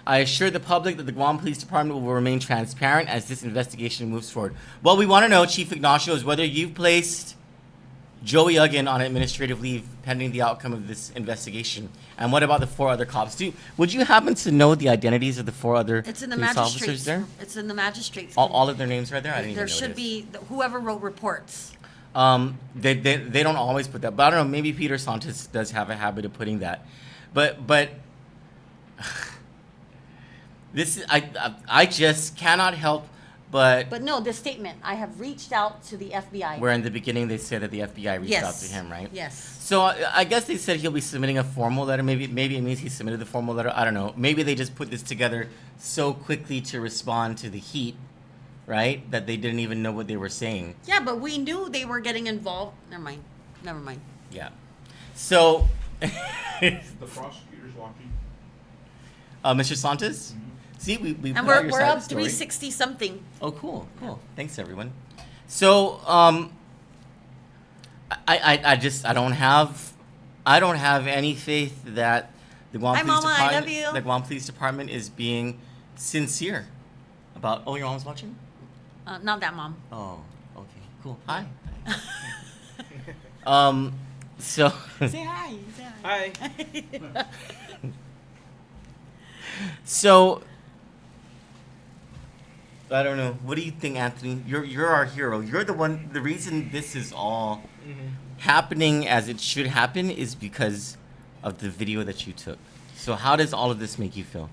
Speaker 4: I assure the public that the Guam Police Department will remain transparent as this investigation moves forward. What we want to know, Chief Ignacio, is whether you've placed Joey Uggan on administrative leave pending the outcome of this investigation. And what about the 4 other cops? Would you happen to know the identities of the 4 other
Speaker 3: It's in the
Speaker 4: police officers
Speaker 3: magistrates.
Speaker 4: there?
Speaker 3: It's in the magistrates.
Speaker 4: All of their names are there? I didn't
Speaker 3: There
Speaker 4: even know
Speaker 3: should be whoever wrote reports.
Speaker 4: They don't always put that, but I don't know. Maybe Peter Santos does have a habit of putting that, but this is, I just cannot help but.
Speaker 3: But no, this statement. I have reached out to the FBI.
Speaker 4: Where in the beginning they said that the FBI reached out to him, right?
Speaker 3: Yes.
Speaker 4: So I guess they said he'll be submitting a formal letter. Maybe it means he submitted the formal letter. I don't know. Maybe they just put this together so quickly to respond to the heat, right? That they didn't even know what they were saying.
Speaker 3: Yeah, but we knew they were getting involved. Never mind.
Speaker 4: Yeah. So.
Speaker 5: The prosecutor's watching.
Speaker 4: Mr. Santos? Mm-hmm. See, we
Speaker 3: And
Speaker 4: put out your
Speaker 3: we're
Speaker 4: side of
Speaker 3: up
Speaker 4: the story.
Speaker 3: 360 something.
Speaker 4: Oh, cool. Thanks, everyone. So, I don't have any faith that the Guam
Speaker 3: Hi,
Speaker 4: Police
Speaker 3: Mama, I
Speaker 4: Department,
Speaker 3: love you.
Speaker 4: the Guam Police Department is being sincere about. Oh, your mom's watching?
Speaker 3: Not that mom.
Speaker 4: Oh, okay, cool. Hi. So.
Speaker 3: Say hi.
Speaker 2: Hi.
Speaker 4: So, I don't know. What do you think, Anthony? You're our hero. You're the one. The reason this is all happening as it should happen is because of the video that you took. So, how does all of this make you feel?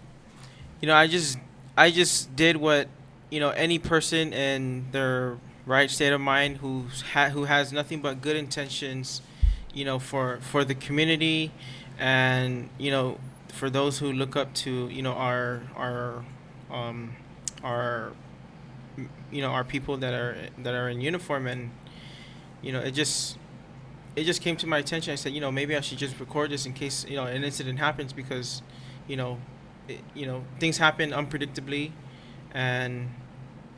Speaker 2: You know, I just did what, you know, any person in their right state of mind who has nothing but good intentions, you know, for the community, and you know, for those who look up to, you know, our you know, our people that are in uniform. And you know, it just came to my attention. I said, you know, maybe I should just record this in case, you know, an incident happens, because you know, things happen unpredictably, and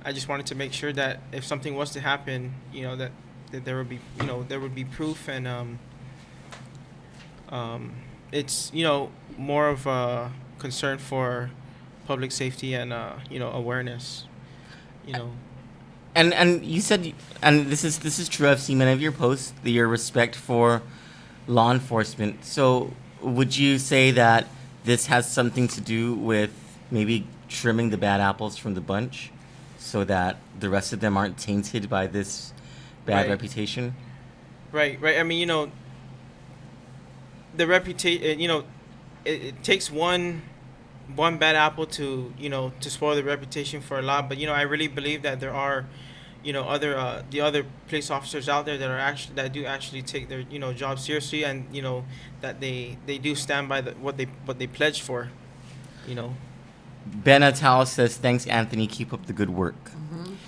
Speaker 2: I just wanted to make sure that if something was to happen, you know, that there would be, you know, there would be proof. And it's, you know, more of a concern for public safety and you know, awareness, you know.
Speaker 4: And you said, and this is true. I've seen many of your posts, your respect for law enforcement. So, would you say that this has something to do with maybe trimming the bad apples from the bunch, so that the rest of them aren't tainted by this bad reputation?
Speaker 2: Right. I mean, you know, the reputation. You know, it takes one bad apple to, you know, to spoil the reputation for a lot. But you know, I really believe that there are, you know, the other police officers out there that do actually take their, you know, job seriously, and you know, that they do stand by what they pledge for, you know.
Speaker 4: Ben Atal says, "Thanks, Anthony. Keep up the good work."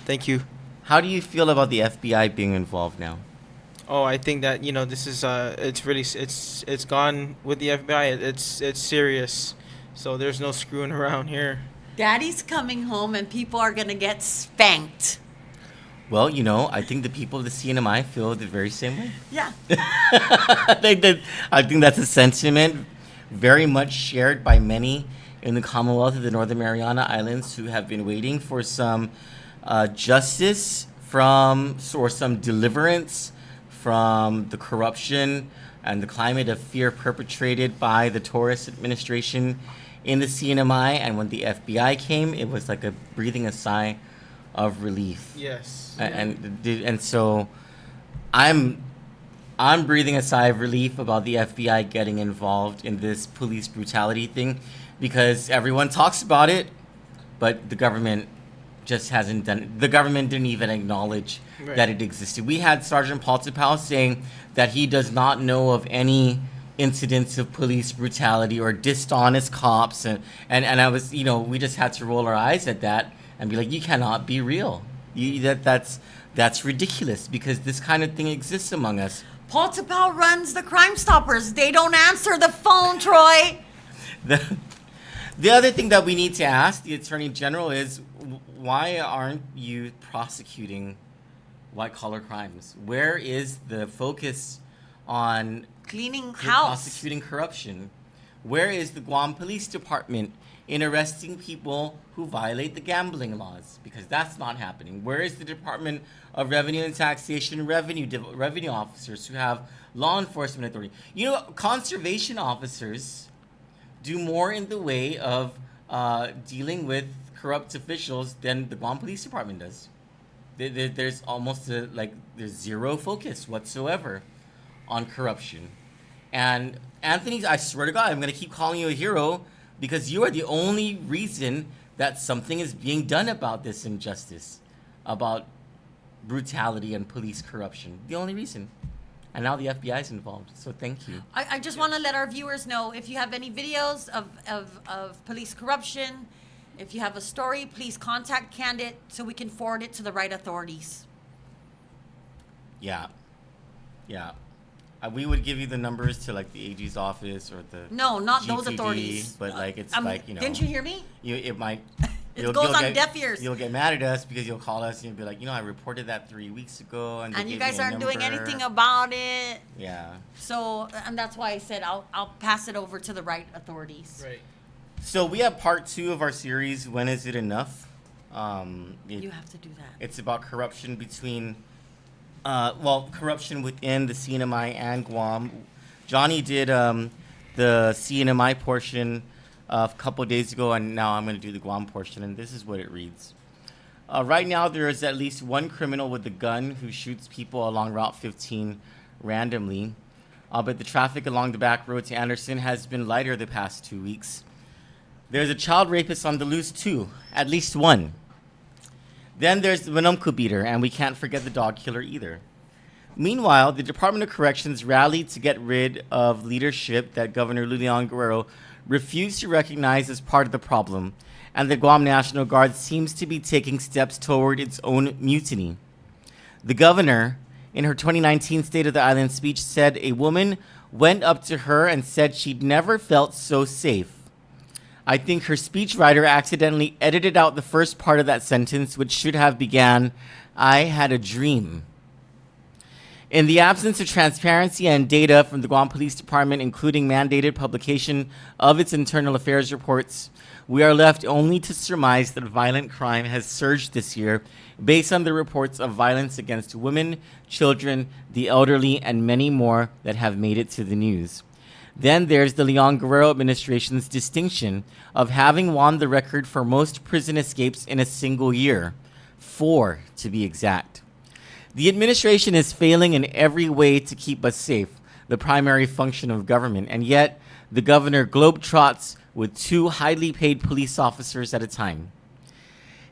Speaker 2: Thank you.
Speaker 4: How do you feel about the FBI being involved now?
Speaker 2: Oh, I think that, you know, this is it's really it's gone with the FBI. It's serious. So there's no screwing around here.
Speaker 3: Daddy's coming home and people are going to get spanked.
Speaker 4: Well, you know, I think the people of the CNMI feel the very same way.
Speaker 3: Yeah.
Speaker 4: I think that's a sentiment very much shared by many in the Commonwealth of the Northern Mariana Islands who have been waiting for some justice or some deliverance from the corruption and the climate of fear perpetrated by the Torres administration in the CNMI. And when the FBI came, it was like breathing a sigh of relief.
Speaker 2: Yes.
Speaker 4: And so I'm breathing a sigh of relief about the FBI getting involved in this police brutality thing, because everyone talks about it, but the government just hasn't done it. The government didn't even acknowledge that it existed. We had Sergeant Paul Tapau saying that he does not know of any incidents of police brutality or dishonest cops, and I was, you know, we just had to roll our eyes at that and be like, you cannot be real. That's ridiculous, because this kind of thing exists among us.
Speaker 3: Paul Tapau runs the Crime Stoppers. They don't answer the phone, Troy.
Speaker 4: The other thing that we need to ask the Attorney General is, why aren't you prosecuting white collar crimes? Where is the focus on
Speaker 3: Cleaning house.
Speaker 4: prosecuting corruption? Where is the Guam Police Department in arresting people who violate the gambling laws? Because that's not happening. Where is the Department of Revenue and Taxation revenue officers who have law enforcement authority? You know, conservation officers do more in the way of dealing with corrupt officials than the Guam Police Department does. There's almost there's zero focus whatsoever on corruption. And Anthony, I swear to God, I'm going to keep calling you a hero because you are the only reason that something is being done about this injustice, about brutality and police corruption. The only reason. And now the FBI is involved. So thank you.
Speaker 3: I just want to let our viewers know, if you have any videos of police corruption, if you have a story, please contact Kandit so we can forward it to the right authorities.
Speaker 4: Yeah. We would give you the numbers to like the AG's office or the
Speaker 3: No, not those
Speaker 4: GTD,
Speaker 3: authorities.
Speaker 4: but like it's like, you know.
Speaker 3: Didn't you hear me?
Speaker 4: It might.
Speaker 3: It goes on deaf ears.
Speaker 4: You'll get mad at us because you'll call us and you'll be like, I reported that 3 weeks ago, and they
Speaker 3: And you
Speaker 4: gave me
Speaker 3: guys
Speaker 4: a
Speaker 3: aren't doing
Speaker 4: number."
Speaker 3: anything about it.
Speaker 4: Yeah.
Speaker 3: So, and that's why I said I'll pass it over to the right authorities.
Speaker 2: Right.
Speaker 4: So we have part 2 of our series. When is it enough?
Speaker 3: You have to do that.
Speaker 4: It's about corruption between, corruption within the CNMI and Guam. Johnny did the CNMI portion a couple of days ago, and now I'm going to do the Guam portion, and this is what it reads. Right now, there is at least one criminal with a gun who shoots people along Route 15 randomly, but the traffic along the back road to Anderson has been lighter the past 2 weeks. There's a child rapist on the loose, too, at least one. Then there's the Manumku beater, and we can't forget the dog killer either. Meanwhile, the Department of Corrections rallied to get rid of leadership that Governor Leon Guerrero refused to recognize as part of the problem, and the Guam National Guard seems to be taking steps toward its own mutiny. The governor, in her 2019 State of the Island speech, said a woman went up to her and said she'd never felt so safe. I think her speechwriter accidentally edited out the first part of that sentence, which should have began, "I had a dream." In the absence of transparency and data from the Guam Police Department, including mandated publication of its internal affairs reports, we are left only to surmise that violent crime has surged this year based on the reports of violence against women, children, the elderly, and many more that have made it to the news. Then there's the Leon Guerrero administration's distinction of having won the record for most prison escapes in a single year, 4 to be exact. The administration is failing in every way to keep us safe, the primary function of government, and yet the governor globetrots with 2 highly paid police officers at a time.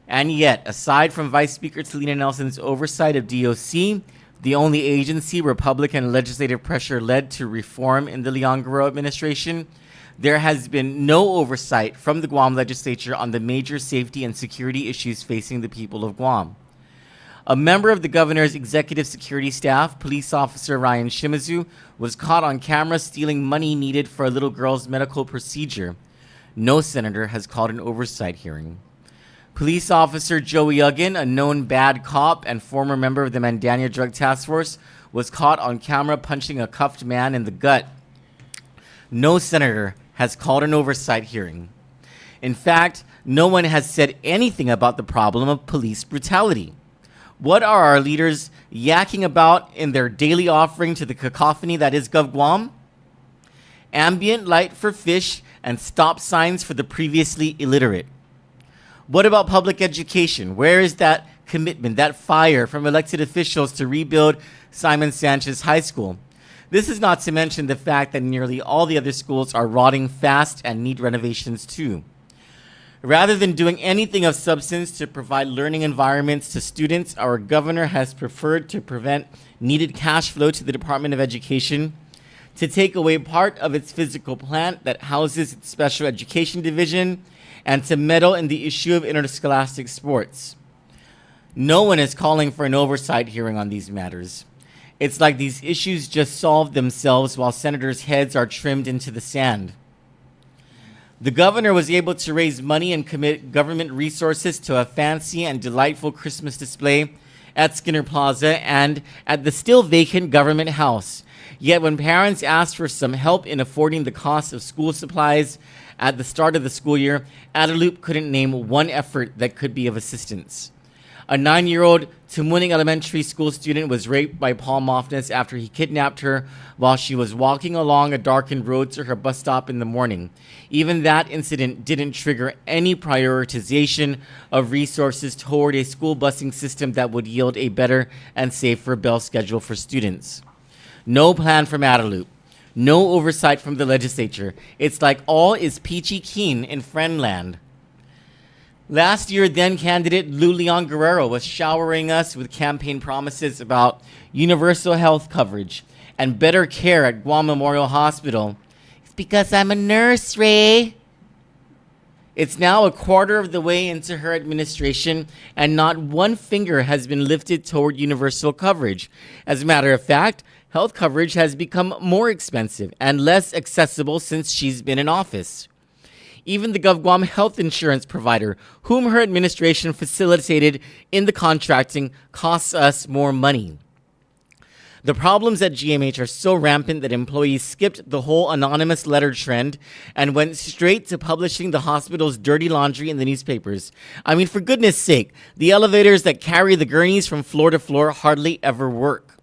Speaker 4: And yet, aside from Vice Speaker Talina Nelson's oversight of DOC, the only agency Republican legislative pressure led to reform in the Leon Guerrero administration, there has been no oversight from the Guam legislature on the major safety and security issues facing the people of Guam. A member of the governor's executive security staff, police officer Ryan Shimizu, was caught on camera stealing money needed for a little girl's medical procedure. No senator has called an oversight hearing. Police officer Joey Uggan, a known bad cop and former member of the Mandania Drug Task Force, was caught on camera punching a cuffed man in the gut. No senator has called an oversight hearing. In fact, no one has said anything about the problem of police brutality. What are our leaders yakking about in their daily offering to the cacophony that is Gov Guam? Ambient light for fish and stop signs for the previously illiterate. What about public education? Where is that commitment, that fire from elected officials to rebuild Simon Sanchez High School? This is not to mention the fact that nearly all the other schools are rotting fast and need renovations too. Rather than doing anything of substance to provide learning environments to students, our governor has preferred to prevent needed cash flow to the Department of Education, to take away part of its physical plant that houses its special education division, and to meddle in the issue of interscholastic sports. No one is calling for an oversight hearing on these matters. It's like these issues just solve themselves while senators' heads are trimmed into the sand. The governor was able to raise money and commit government resources to a fancy and delightful Christmas display, at Skinner Plaza and at the still vacant government house. Yet when parents asked for some help in affording the cost of school supplies at the start of the school year, Adelup couldn't name one effort that could be of assistance. A 9-year-old Tumuning Elementary School student was raped by Paul Mofness after he kidnapped her while she was walking along a darkened road to her bus stop in the morning. Even that incident didn't trigger any prioritization of resources toward a school busing system that would yield a better and safer bell schedule for students. No plan from Adelup. No oversight from the legislature. It's like all is peachy keen in Friendland. Last year, then candidate Lou Leon Guerrero was showering us with campaign promises about universal health coverage and better care at Guam Memorial Hospital. It's because I'm a nurse, Ray. It's now a quarter of the way into her administration, and not one finger has been lifted toward universal coverage. As a matter of fact, health coverage has become more expensive and less accessible since she's been in office. Even the GovGuam health insurance provider, whom her administration facilitated in the contracting, costs us more money. The problems at GMH are so rampant that employees skipped the whole anonymous letter trend and went straight to publishing the hospital's dirty laundry in the newspapers. I mean, for goodness sake, the elevators that carry the gurneys from floor to floor hardly ever work.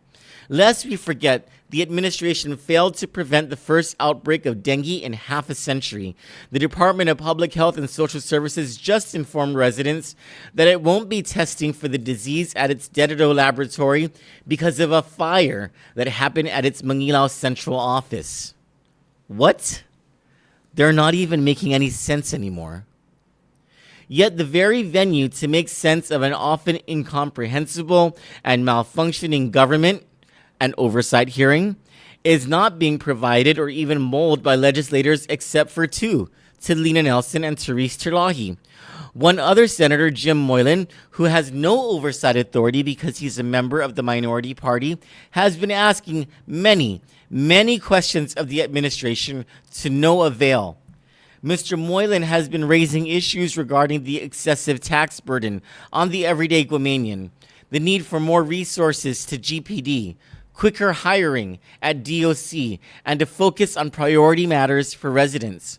Speaker 4: Lest we forget, the administration failed to prevent the first outbreak of dengue in half a century. The Department of Public Health and Social Services just informed residents that it won't be testing for the disease at its Dedado laboratory because of a fire that happened at its Mangilao central office. What? They're not even making any sense anymore. Yet the very venue to make sense of an often incomprehensible and malfunctioning government, an oversight hearing, is not being provided or even mulled by legislators except for two, Tidlina Nelson and Therese Terlahi. One other senator, Jim Moylan, who has no oversight authority because he's a member of the minority party, has been asking many questions of the administration to no avail. Mr. Moylan has been raising issues regarding the excessive tax burden on the everyday Guamanian, the need for more resources to GPD, quicker hiring at DOC, and to focus on priority matters for residents.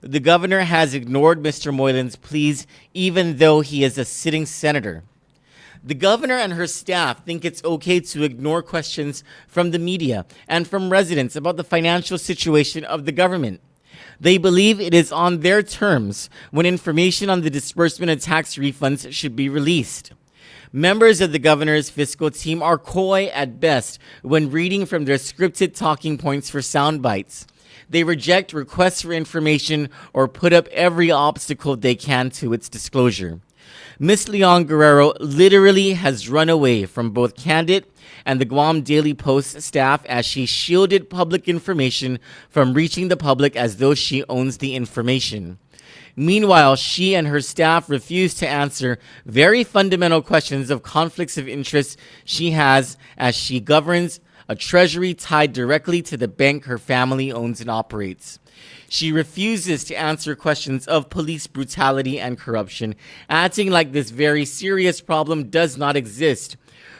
Speaker 4: The governor has ignored Mr. Moylan's pleas, even though he is a sitting senator. The governor and her staff think it's okay to ignore questions from the media and from residents about the financial situation of the government. They believe it is on their terms when information on the disbursement of tax refunds should be released. Members of the governor's fiscal team are coy at best when reading from their scripted talking points for sound bites. They reject requests for information or put up every obstacle they can to its disclosure. Miss Leon Guerrero literally has run away from both Kandit and the Guam Daily Post staff as she shielded public information from reaching the public as though she owns the information. Meanwhile, she and her staff refuse to answer very fundamental questions of conflicts of interest she has as she governs a treasury tied directly to the bank her family owns and operates. She refuses to answer questions of police brutality and corruption, acting like this very serious problem does not exist.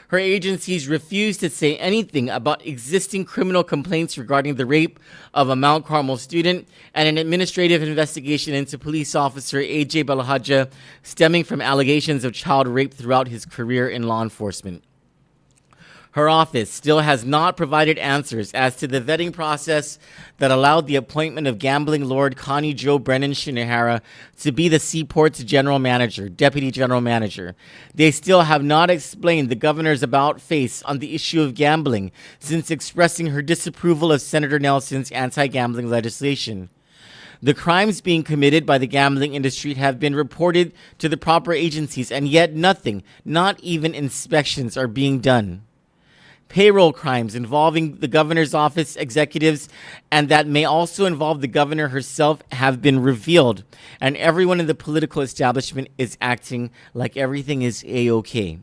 Speaker 4: Her agencies refuse to say anything about existing criminal complaints regarding the rape of a Mount Carmel student and an administrative investigation into police officer A.J. Balahaja stemming from allegations of child rape throughout his career in law enforcement. Her office still has not provided answers as to the vetting process that allowed the appointment of gambling lord Connie Joe Brennan Shinohara to be the Seaport's general manager, deputy general manager. They still have not explained the governor's about face on the issue of gambling since expressing her disapproval of Senator Nelson's anti-gambling legislation. The crimes being committed by the gambling industry have been reported to the proper agencies, and yet nothing, not even inspections, are being done. Payroll crimes involving the governor's office executives and that may also involve the governor herself have been revealed, and everyone in the political establishment is acting like everything is A-OK.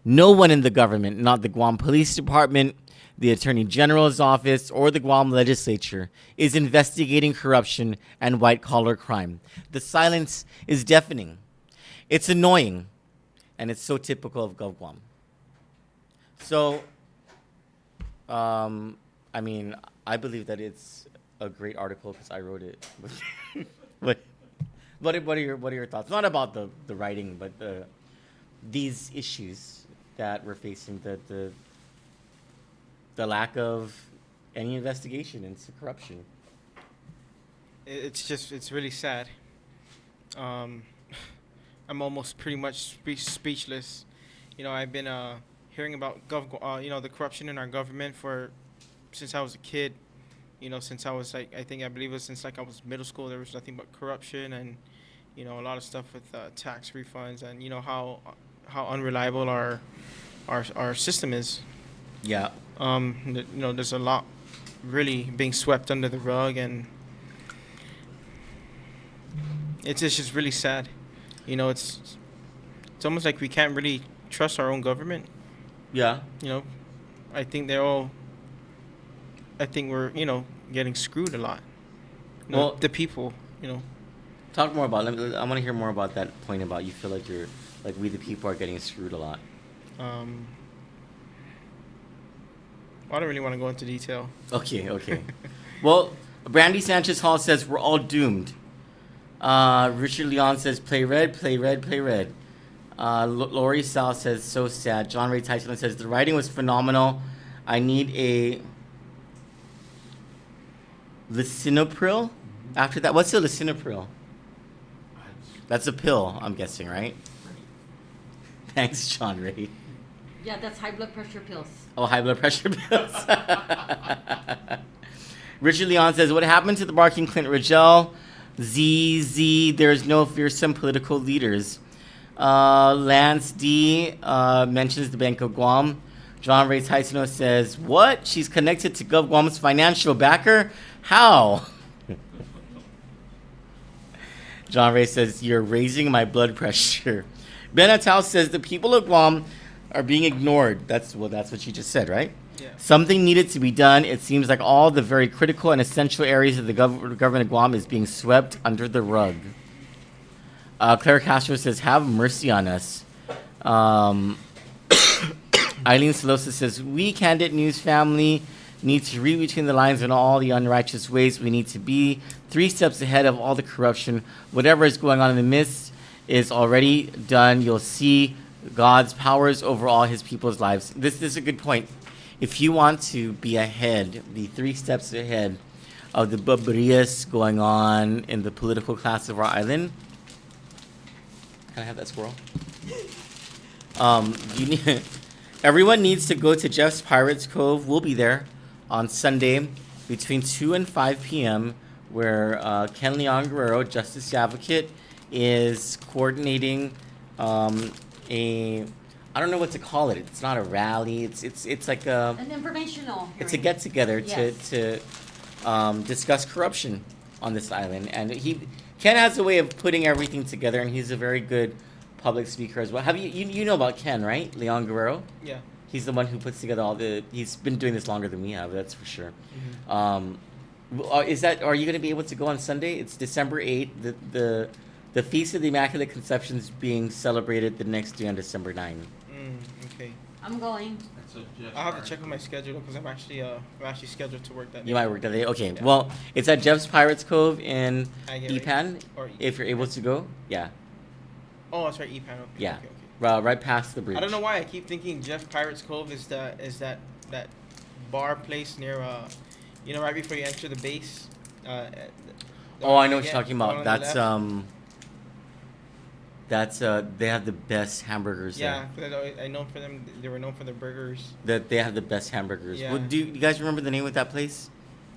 Speaker 4: No one in the government, not the Guam Police Department, the Attorney General's office, or the Guam legislature, is investigating corruption and white-collar crime. The silence is deafening. It's annoying, and it's so typical of GovGuam. So, I mean, I believe that it's a great article because I wrote it. But what are your thoughts? Not about the writing, but these issues that we're facing, the lack of any investigation into corruption.
Speaker 2: It's really sad. Um, I'm almost pretty much speechless. I've been hearing about the corruption in our government since I was a kid. Since I was like I believe it was since like I was middle school. There was nothing but corruption and a lot of stuff with tax refunds and how unreliable our system is.
Speaker 4: Yeah.
Speaker 2: There's a lot really being swept under the rug, and it's just really sad. It's almost like we can't really trust our own government.
Speaker 4: Yeah.
Speaker 2: I think we're getting screwed a lot.
Speaker 4: Well,
Speaker 2: The people.
Speaker 4: Talk more about. I want to hear more about that point about you feel like we the people are getting screwed a lot.
Speaker 2: I don't really want to go into detail.
Speaker 4: Okay. Well, Brandy Sanchez Hall says we're all doomed. Richard Leon says play red, play red, play red. Lori Sal says so sad. John Ray Tyson says the writing was phenomenal. I need a lisinopril. After that, what's the lisinopril? That's a pill, I'm guessing, right? Thanks, John Ray.
Speaker 3: Yeah, that's high blood pressure pills.
Speaker 4: Oh, high blood pressure pills. Richard Leon says, what happened to the barking Clint Rigel? ZZ, there's no fearsome political leaders. Lance D mentions the Bank of Guam. John Ray Tyson says, what? She's connected to Gov Guam's financial backer? How? John Ray says, you're raising my blood pressure. Ben Atal says, the people of Guam are being ignored. That's what you just said, right?
Speaker 2: Yeah.
Speaker 4: Something needed to be done. It seems like all the very critical and essential areas of the government of Guam is being swept under the rug. Claire Castro says, have mercy on us. Eileen Salosa says, we, Kandit News family, need to read between the lines on all the unrighteous ways. We need to be 3 steps ahead of all the corruption. Whatever is going on in the midst is already done. You'll see God's powers over all his people's lives. This is a good point. If you want to be ahead, be 3 steps ahead of the barbaries going on in the political class of our island. Can I have that squirrel? Everyone needs to go to Jeff's Pirates Cove. We'll be there on Sunday between 2 and 5 p.m. where Ken Leon Guerrero, Justice Advocate, is coordinating I don't know what to call it. It's not a rally. It's like
Speaker 3: An informational hearing.
Speaker 4: it's a get together
Speaker 3: Yes.
Speaker 4: to discuss corruption on this island. And Ken has a way of putting everything together, and he's a very good public speaker as well. Have you know about Ken, right? Leon Guerrero.
Speaker 2: Yeah.
Speaker 4: He's the one who puts together he's been doing this longer than we have, that's for sure.
Speaker 2: Mm-hmm.
Speaker 4: Are you going to be able to go on Sunday? It's December 8th. The Feast of the Immaculate Conception is being celebrated the next day on December 9th.
Speaker 2: Okay.
Speaker 3: I'm going.
Speaker 2: I'll have to check on my schedule because I'm actually scheduled to work that day.
Speaker 4: You might work that day? Okay.
Speaker 2: Yeah.
Speaker 4: Well, it's at Jeff's Pirates Cove in
Speaker 2: Agate
Speaker 4: Epan.
Speaker 2: Or
Speaker 4: If you're able to go. Yeah.
Speaker 2: Oh, that's right, Epan. Okay.
Speaker 4: Yeah.
Speaker 2: Okay.
Speaker 4: Right past the bridge.
Speaker 2: I don't know why I keep thinking Jeff Pirates Cove is that bar place near right before you enter the base.
Speaker 4: Oh, I know what you're talking
Speaker 2: one
Speaker 4: about.
Speaker 2: on the
Speaker 4: That's they have the best hamburgers
Speaker 2: yeah, I know for them. They were known for their burgers.
Speaker 4: there. They have the best hamburgers.
Speaker 2: Yeah.
Speaker 4: Well, do you guys remember the name of that place?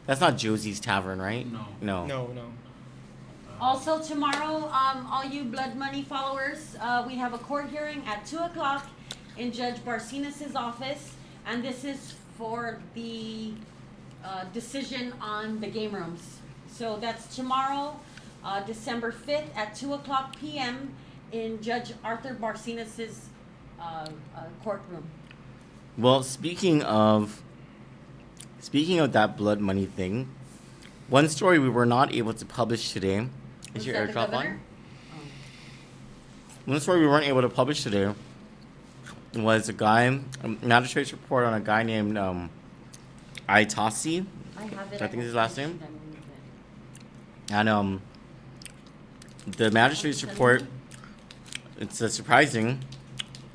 Speaker 4: That's not Josie's Tavern, right? No.
Speaker 2: No.
Speaker 3: Also tomorrow, all you Blood Money followers, we have a court hearing at 2 o'clock in Judge Barcenas' office, and this is for the decision on the game rooms. So that's tomorrow, December 5th at 2 o'clock p.m. in Judge Arthur Barcenas' courtroom.
Speaker 4: Well, speaking of that blood money thing, one story we were not able to publish today. Is
Speaker 3: Was
Speaker 4: your
Speaker 3: that the
Speaker 4: airdrop
Speaker 3: governor?
Speaker 4: on? One story we weren't able to publish today was a magistrate's report on a guy named Aitasi.
Speaker 3: I have it.
Speaker 4: I think is his last name. And the magistrate's report, it's surprising.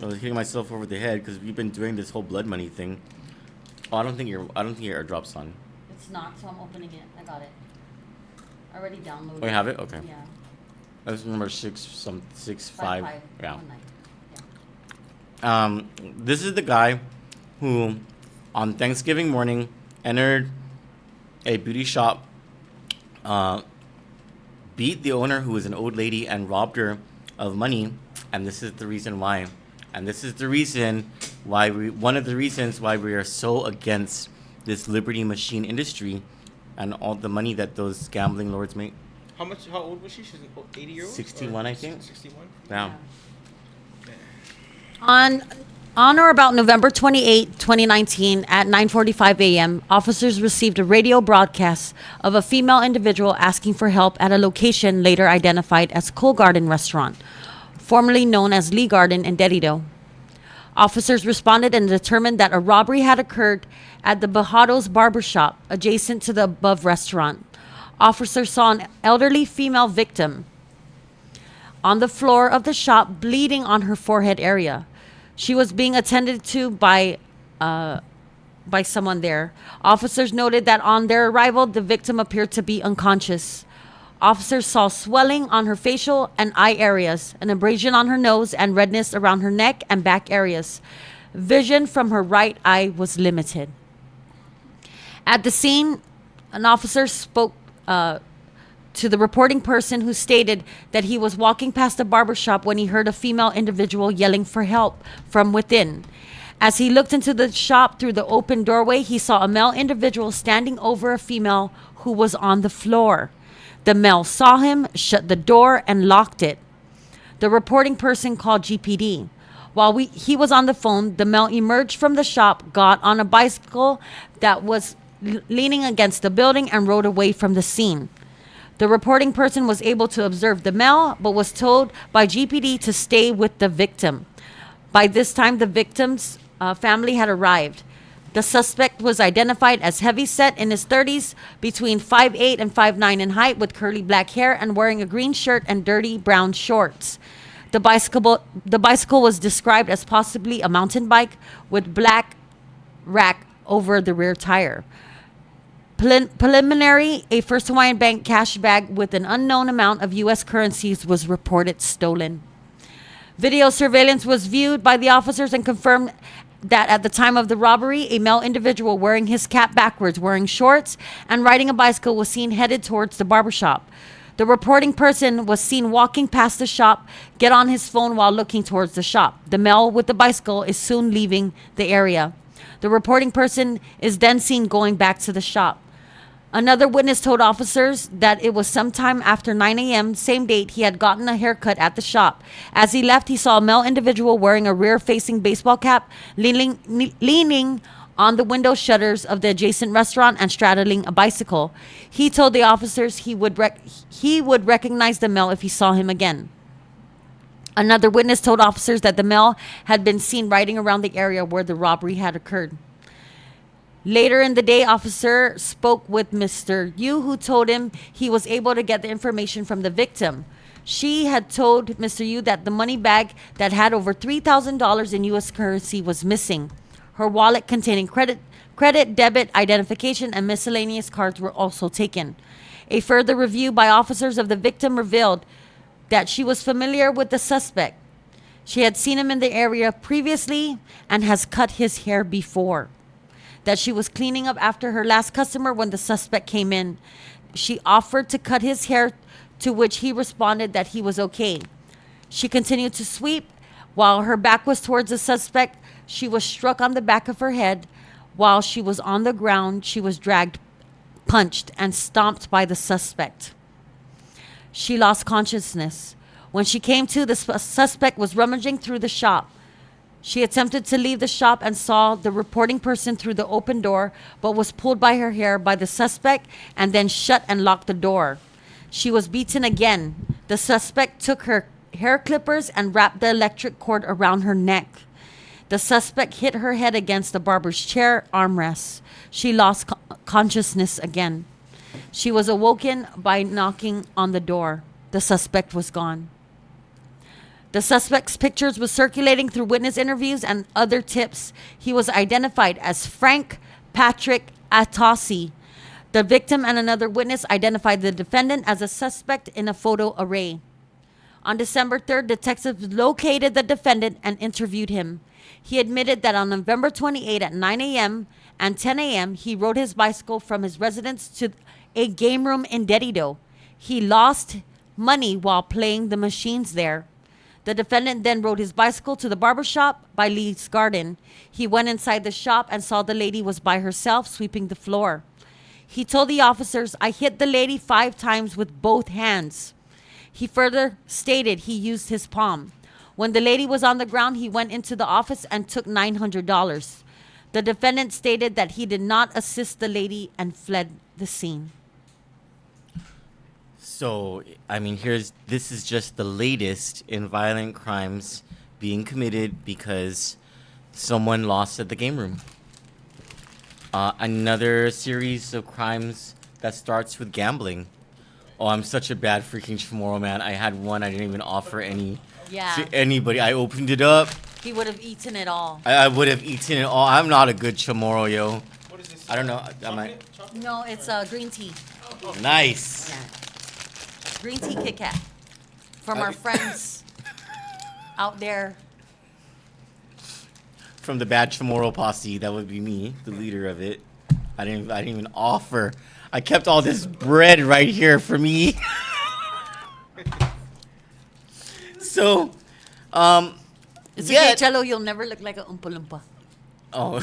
Speaker 4: I was hitting myself over the head because we've been doing this whole blood money thing. Oh, I don't think your airdrop's on.
Speaker 3: It's not, so I'm opening it. I got it. I already downloaded.
Speaker 4: Oh, you have it? Okay.
Speaker 3: Yeah.
Speaker 4: That's number 665. Yeah.
Speaker 3: 19.
Speaker 4: This is the guy who, on Thanksgiving morning, entered a beauty shop, beat the owner, who was an old lady, and robbed her of money. And this is the reason why. And this is the reason why one of the reasons why we are so against this Liberty Machine industry and all the money that those gambling lords make.
Speaker 2: How old was she? She's 80 years old?
Speaker 4: 61, I think.
Speaker 2: 61?
Speaker 4: Yeah.
Speaker 3: On or about November 28, 2019, at 9:45 a.m., officers received a radio broadcast of a female individual asking for help at a location later identified as Cool Garden Restaurant, formerly known as Lee Garden in Dedido. Officers responded and determined that a robbery had occurred at the Bajado's Barber shop adjacent to the above restaurant. Officers saw an elderly female victim on the floor of the shop, bleeding on her forehead area. She was being attended to by someone there. Officers noted that on their arrival, the victim appeared to be unconscious. Officers saw swelling on her facial and eye areas, an abrasion on her nose, and redness around her neck and back areas. Vision from her right eye was limited. At the scene, an officer spoke to the reporting person, who stated that he was walking past the barber shop when he heard a female individual yelling for help from within. As he looked into the shop through the open doorway, he saw a male individual standing over a female who was on the floor. The male saw him, shut the door, and locked it. The reporting person called GPD. While he was on the phone, the male emerged from the shop, got on a bicycle that was leaning against the building, and rode away from the scene. The reporting person was able to observe the male, but was told by GPD to stay with the victim. By this time, the victim's family had arrived. The suspect was identified as heavyset, in his 30s, between 5'8" and 5'9" in height, with curly black hair and wearing a green shirt and dirty brown shorts. The bicycle was described as possibly a mountain bike with black rack over the rear tire. Preliminary, a First Hawaiian Bank cash bag with an unknown amount of U.S. currencies was reported stolen. Video surveillance was viewed by the officers and confirmed that at the time of the robbery, a male individual wearing his cap backwards, wearing shorts, and riding a bicycle was seen headed towards the barbershop. The reporting person was seen walking past the shop, get on his phone while looking towards the shop. The male with the bicycle is soon leaving the area. The reporting person is then seen going back to the shop. Another witness told officers that it was sometime after 9 a.m., same date, he had gotten a haircut at the shop. As he left, he saw a male individual wearing a rear-facing baseball cap, leaning on the window shutters of the adjacent restaurant and straddling a bicycle. He told the officers he would recognize the male if he saw him again. Another witness told officers that the male had been seen riding around the area where the robbery had occurred. Later in the day, officer spoke with Mr. Yu, who told him he was able to get the information from the victim. She had told Mr. Yu that the money bag that had over $3,000 in U.S. currency was missing. Her wallet containing credit, debit, identification, and miscellaneous cards were also taken. A further review by officers of the victim revealed that she was familiar with the suspect. She had seen him in the area previously and has cut his hair before. That she was cleaning up after her last customer when the suspect came in. She offered to cut his hair, to which he responded that he was okay. She continued to sweep. While her back was towards the suspect, she was struck on the back of her head. While she was on the ground, she was dragged, punched, and stomped by the suspect. She lost consciousness. When she came to, the suspect was rummaging through the shop. She attempted to leave the shop and saw the reporting person through the open door, but was pulled by her hair by the suspect and then shut and locked the door. She was beaten again. The suspect took her hair clippers and wrapped the electric cord around her neck. The suspect hit her head against the barber's chair armrest. She lost consciousness again. She was awoken by knocking on the door. The suspect was gone. The suspect's pictures were circulating through witness interviews and other tips. He was identified as Frank Patrick Atossi. The victim and another witness identified the defendant as a suspect in a photo array. On December 3rd, detectives located the defendant and interviewed him. He admitted that on November 28 at 9 a.m. and 10 a.m., he rode his bicycle from his residence to a game room in Dedido. He lost money while playing the machines there. The defendant then rode his bicycle to the barber shop by Lee's Garden. He went inside the shop and saw the lady was by herself sweeping the floor. He told the officers, "I hit the lady 5 times with both hands." He further stated he used his palm. When the lady was on the ground, he went into the office and took $900. The defendant stated that he did not assist the lady and fled the scene.
Speaker 4: So, I mean, this is just the latest in violent crimes being committed because someone lost at the game room. Another series of crimes that starts with gambling. Oh, I'm such a bad freaking chamorro, man. I had one I didn't even offer any to anybody. I opened it up.
Speaker 3: He would have eaten it all.
Speaker 4: I would have eaten it all. I'm not a good chamorro, yo.
Speaker 2: What is this?
Speaker 4: I don't know.
Speaker 2: Chocolate?
Speaker 3: No, it's green tea.
Speaker 4: Nice.
Speaker 3: Yeah. Green tea Kit Kat. From our friends out there.
Speaker 4: From the bad chamorro posse, that would be me, the leader of it. I didn't even offer. I kept all this bread right here for me. So,
Speaker 3: It's okay, Chelo, you'll never look like a Oompa Loompa.
Speaker 4: Oh,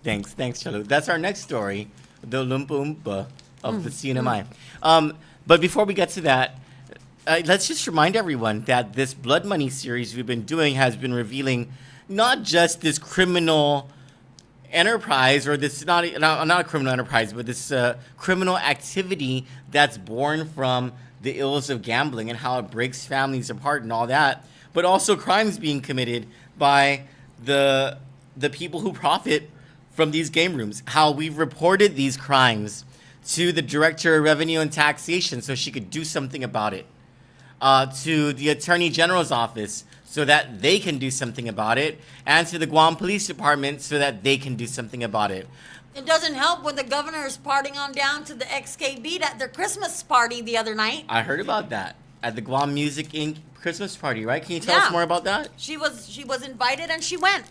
Speaker 4: thanks, Chalo. That's our next story, the Loompa Oompa of the CNMI. But before we get to that, let's just remind everyone that this Blood Money series we've been doing has been revealing not just this criminal enterprise, or this not a criminal enterprise, but this criminal activity that's born from the ills of gambling and how it breaks families apart and all that, but also crimes being committed by the people who profit from these game rooms. How we've reported these crimes to the Director of Revenue and Taxation so she could do something about it, to the Attorney General's office so that they can do something about it, and to the Guam Police Department so that they can do something about it.
Speaker 3: It doesn't help when the governor is partying on down to the XKB at their Christmas party the other night.
Speaker 4: I heard about that at the Guam Music Inc. Christmas party, right? Can you tell us more about that?
Speaker 3: She was invited and she went.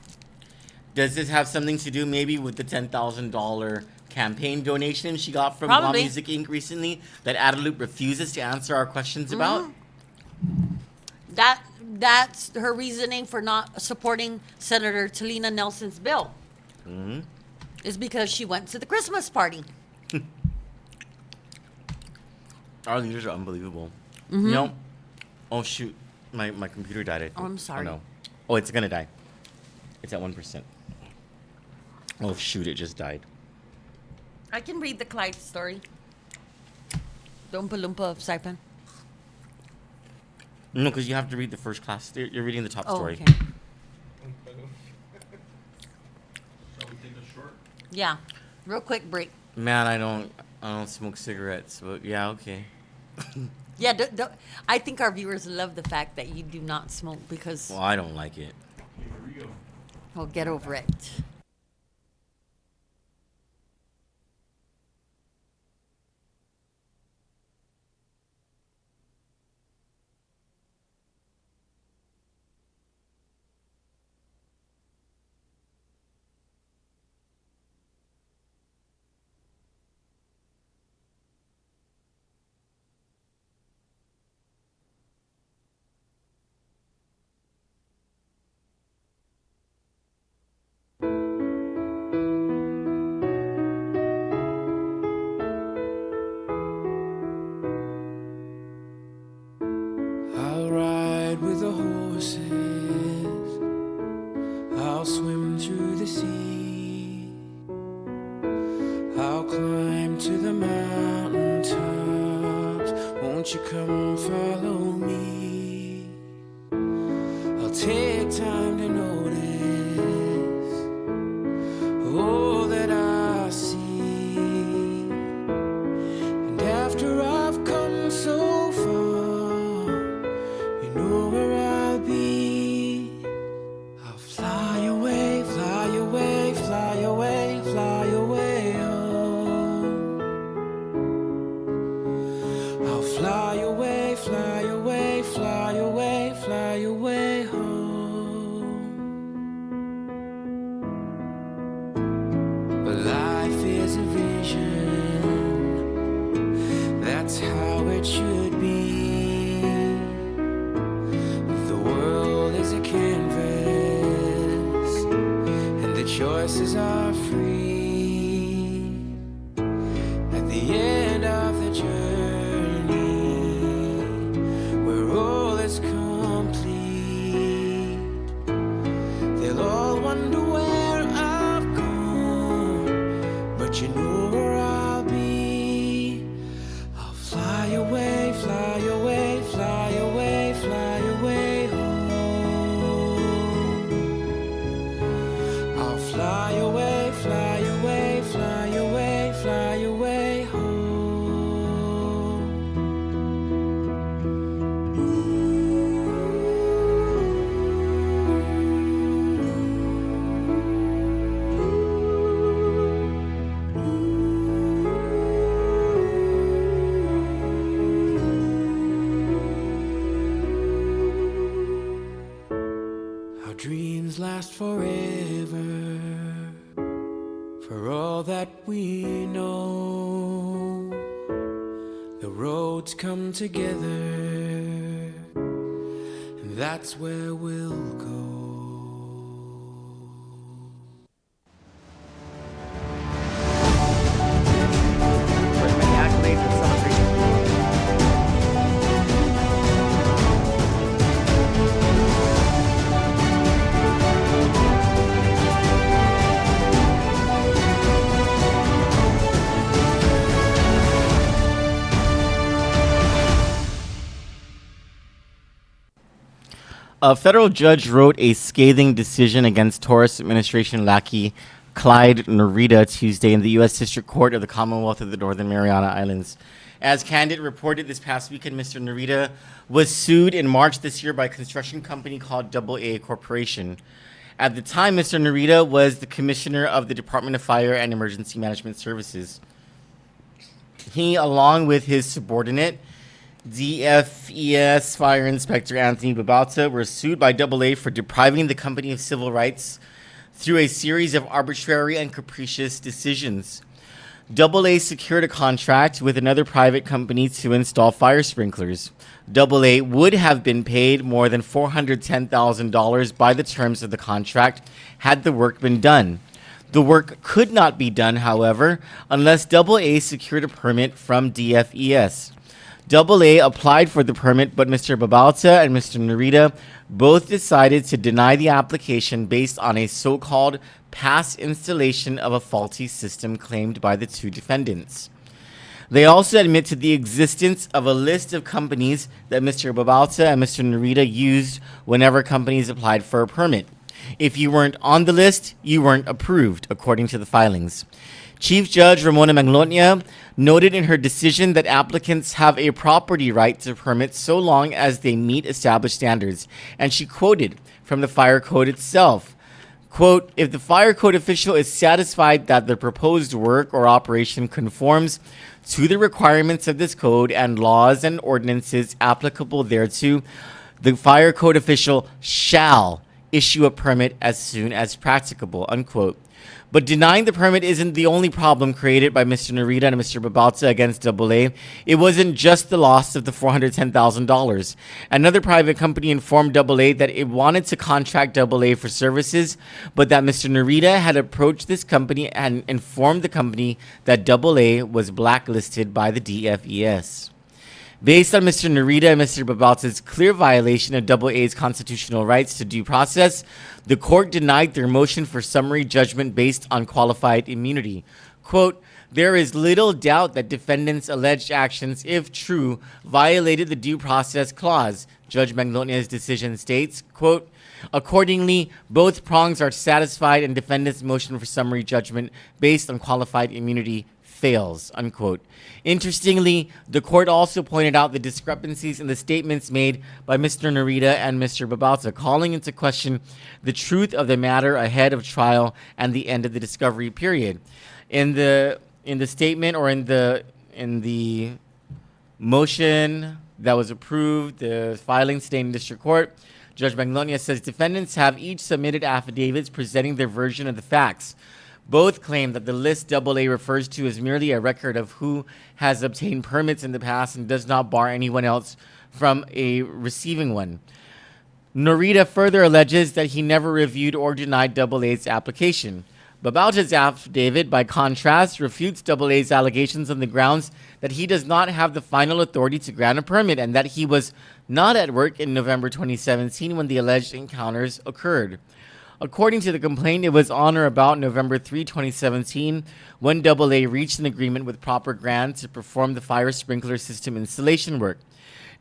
Speaker 4: Does this have something to do maybe with the $10,000 campaign donation she got from
Speaker 3: Probably.
Speaker 4: Guam Music Inc. recently that Adelup refuses to answer our questions about?
Speaker 3: That's her reasoning for not supporting Senator Talina Nelson's bill. Is because she went to the Christmas party.
Speaker 4: Our leaders are unbelievable. You know? Oh shoot, my computer died. I think.
Speaker 3: Oh, I'm sorry.
Speaker 4: Oh no. Oh, it's gonna die. It's at 1%. Oh shoot, it just died.
Speaker 3: I can read the Clyde story. The Oompa Loompa of Saipan.
Speaker 4: No, because you have to read the first class. You're reading the top story.
Speaker 3: Okay.
Speaker 5: Shall we take a short?
Speaker 3: Yeah. Real quick break.
Speaker 4: Man, I don't smoke cigarettes, but yeah, okay.
Speaker 3: Yeah, I think our viewers love the fact that you do not smoke because,
Speaker 4: Well, I don't like it.
Speaker 5: Here we go.
Speaker 3: well, get over it.
Speaker 1: I'll ride with the horses, I'll swim through the sea, I'll climb to the mountain tops. Won't you come follow me? I'll take time to notice it should be. The world is a canvas, and the choices are free. At the end of the journey, where all is complete, they'll all wonder where I've gone, but you know where I'll be. I'll fly away, fly away, fly away, fly away home. I'll fly away, fly away, fly away, fly away home. Our dreams last forever, for all that we know. The roads come together, and that's where we'll go.
Speaker 4: For as many accolades and celebrations. A federal judge wrote a scathing decision against Taurus administration lackey Clyde Narita Tuesday in the U.S. District Court of the Commonwealth of the Northern Mariana Islands. As Kandit reported this past weekend, Mr. Narita was sued in March this year by a construction company called AA Corporation. At the time, Mr. Narita was the commissioner of the Department of Fire and Emergency Management Services. He, along with his subordinate, DFES Fire Inspector Anthony Babalta, were sued by AA for depriving the company of civil rights through a series of arbitrary and capricious decisions. AA secured a contract with another private company to install fire sprinklers. AA would have been paid more than $410,000 by the terms of the contract had the work been done. The work could not be done, however, unless AA secured a permit from DFES. AA applied for the permit, but Mr. Babalta and Mr. Narita both decided to deny the application based on a so-called past installation of a faulty system claimed by the two defendants. They also admit to the existence of a list of companies that Mr. Babalta and Mr. Narita used whenever companies applied for a permit. If you weren't on the list, you weren't approved, according to the filings. Chief Judge Ramona Maglonia noted in her decision that applicants have a property right to permits so long as they meet established standards, and she quoted from the fire code itself, quote, "If the fire code official is satisfied that the proposed work or operation conforms to the requirements of this code and laws and ordinances applicable thereto, the fire code official shall issue a permit as soon as practicable," unquote. But denying the permit isn't the only problem created by Mr. Narita and Mr. Babalta against AA. It wasn't just the loss of the $410,000. Another private company informed AA that it wanted to contract AA for services, but that Mr. Narita had approached this company and informed the company that AA was blacklisted by the DFES. Based on Mr. Narita and Mr. Babalta's clear violation of AA's constitutional rights to due process, the court denied their motion for summary judgment based on qualified immunity. Quote, "There is little doubt that defendants' alleged actions, if true, violated the due process clause," Judge Maglonia's decision states. Quote, "Accordingly, both prongs are satisfied and defendants' motion for summary judgment based on qualified immunity fails," unquote. Interestingly, the court also pointed out the discrepancies in the statements made by Mr. Narita and Mr. Babalta, calling into question the truth of the matter ahead of trial and the end of the discovery period. In the statement, or in the motion that was approved, the filing today in district court, Judge Maglonia says defendants have each submitted affidavits presenting their version of the facts. Both claim that the list AA refers to is merely a record of who has obtained permits in the past and does not bar anyone else from receiving one. Norita further alleges that he never reviewed or denied AA's application. Babauta's affidavit, by contrast, refutes AA's allegations on the grounds that he does not have the final authority to grant a permit and that he was not at work in November 2017 when the alleged encounters occurred. According to the complaint, it was on or about November 3, 2017, when AA reached an agreement with Proper Grant to perform the fire sprinkler system installation work.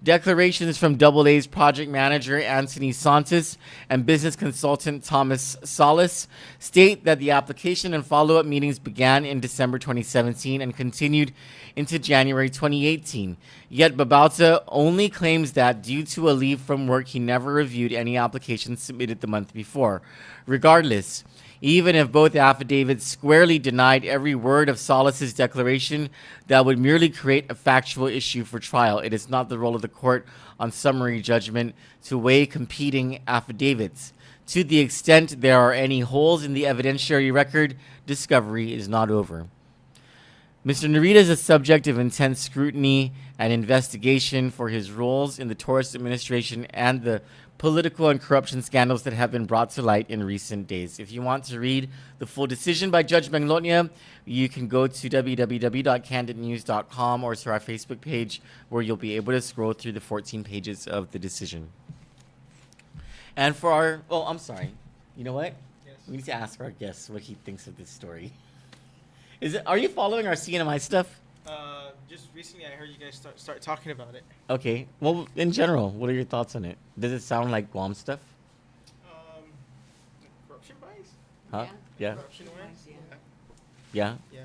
Speaker 4: Declarations from AA's project manager, Anthony Santos, and business consultant Thomas Salas state that the application and follow-up meetings began in December 2017 and continued into January 2018. Yet Babauta only claims that due to a leave from work, he never reviewed any applications submitted the month before. Regardless, even if both affidavits squarely denied every word of Salas's declaration, that would merely create a factual issue for trial. It is not the role of the court on summary judgment to weigh competing affidavits. To the extent there are any holes in the evidentiary record, discovery is not over. Mr. Narita is a subject of intense scrutiny and investigation for his roles in the tourist administration and the political and corruption scandals that have been brought to light in recent days. If you want to read the full decision by Judge Manglonia, you can go to www.kanditnews.com or to our Facebook page, where you'll be able to scroll through the 14 pages of the decision. And for our, oh, I'm sorry. You know what?
Speaker 2: Yes.
Speaker 4: We need to ask our guest what he thinks of this story. Are you following our CNMI stuff?
Speaker 2: Just recently, I heard you guys start talking about it.
Speaker 4: Okay. Well, in general, what are your thoughts on it? Does it sound like Guam stuff?
Speaker 2: Corruption wise?
Speaker 4: Huh? Yeah.
Speaker 2: Corruption wise?
Speaker 4: Yeah.
Speaker 2: Yeah.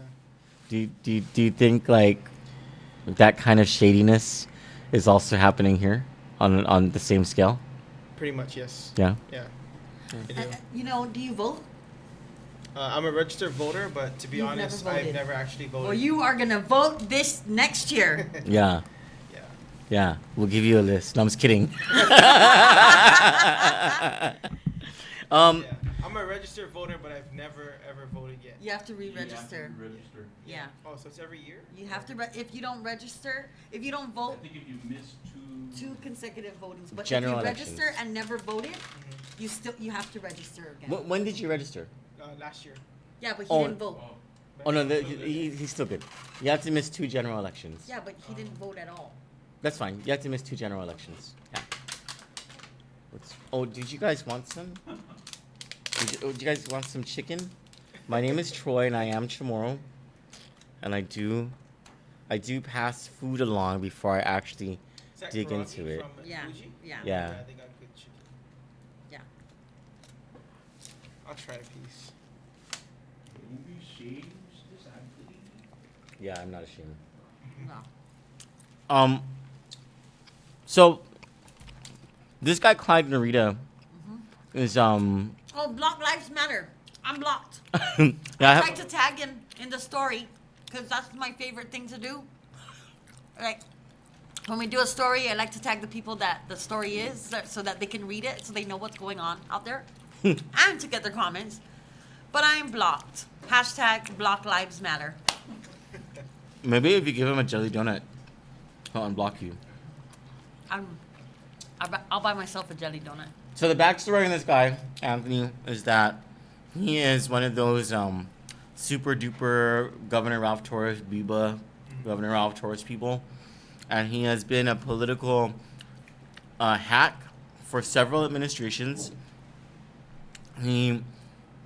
Speaker 4: Do you think like that kind of shadiness is also happening here on the same scale?
Speaker 2: Pretty much, yes.
Speaker 4: Yeah.
Speaker 2: Yeah. I do.
Speaker 3: Do you vote?
Speaker 2: I'm a registered voter, but to be
Speaker 3: You've
Speaker 2: honest,
Speaker 3: never
Speaker 2: I've
Speaker 3: voted.
Speaker 2: never actually voted.
Speaker 3: Well, you are gonna vote this next year.
Speaker 4: Yeah.
Speaker 2: Yeah.
Speaker 4: Yeah. We'll give you a list. No, I'm just kidding.
Speaker 2: Yeah. I'm a registered voter, but I've never ever voted yet.
Speaker 3: You have to
Speaker 5: You have to
Speaker 3: re-register.
Speaker 5: register.
Speaker 3: Yeah.
Speaker 2: Oh, so it's every year?
Speaker 3: You have to. If you don't register, if you don't
Speaker 5: I
Speaker 3: vote,
Speaker 5: think if you miss
Speaker 3: two consecutive votings. But
Speaker 4: General
Speaker 3: if you
Speaker 4: elections.
Speaker 3: register and never voted, you have to register again.
Speaker 4: When did you register?
Speaker 2: Last year.
Speaker 3: Yeah, but he
Speaker 4: Oh.
Speaker 3: didn't vote.
Speaker 4: Oh no, he's still good. You have to miss 2 general elections.
Speaker 3: Yeah, but he didn't vote at all.
Speaker 4: That's fine. You have to miss 2 general elections. Yeah. Oh, did you guys want some? Did you guys want some chicken? My name is Troy, and I am Chamorro, and I do pass food along before I actually
Speaker 2: Is that
Speaker 4: dig
Speaker 2: pierogi
Speaker 4: into it.
Speaker 2: from
Speaker 3: Yeah.
Speaker 2: Fuji?
Speaker 3: Yeah.
Speaker 4: Yeah.
Speaker 2: They got good chicken.
Speaker 3: Yeah.
Speaker 2: I'll try a piece.
Speaker 5: movie shames this activity.
Speaker 4: Yeah, I'm not ashamed.
Speaker 3: No.
Speaker 4: So this guy Clyde Narita is
Speaker 3: Oh, Block Lives Matter. I'm blocked.
Speaker 4: yeah,
Speaker 3: I tried to tag him in the story because that's my favorite thing to do. Like when we do a story, I like to tag the people that the story is so that they can read it, so they know what's going on out there, and to get their comments. But I'm blocked. Hashtag Block Lives Matter.
Speaker 4: maybe if you give him a jelly donut, he'll unblock you.
Speaker 3: I'll buy myself a jelly donut.
Speaker 4: So the backstory on this guy, Anthony, is that he is one of those super duper Governor Ralph Torres Governor Ralph Torres people, and he has been a political hack for several administrations. He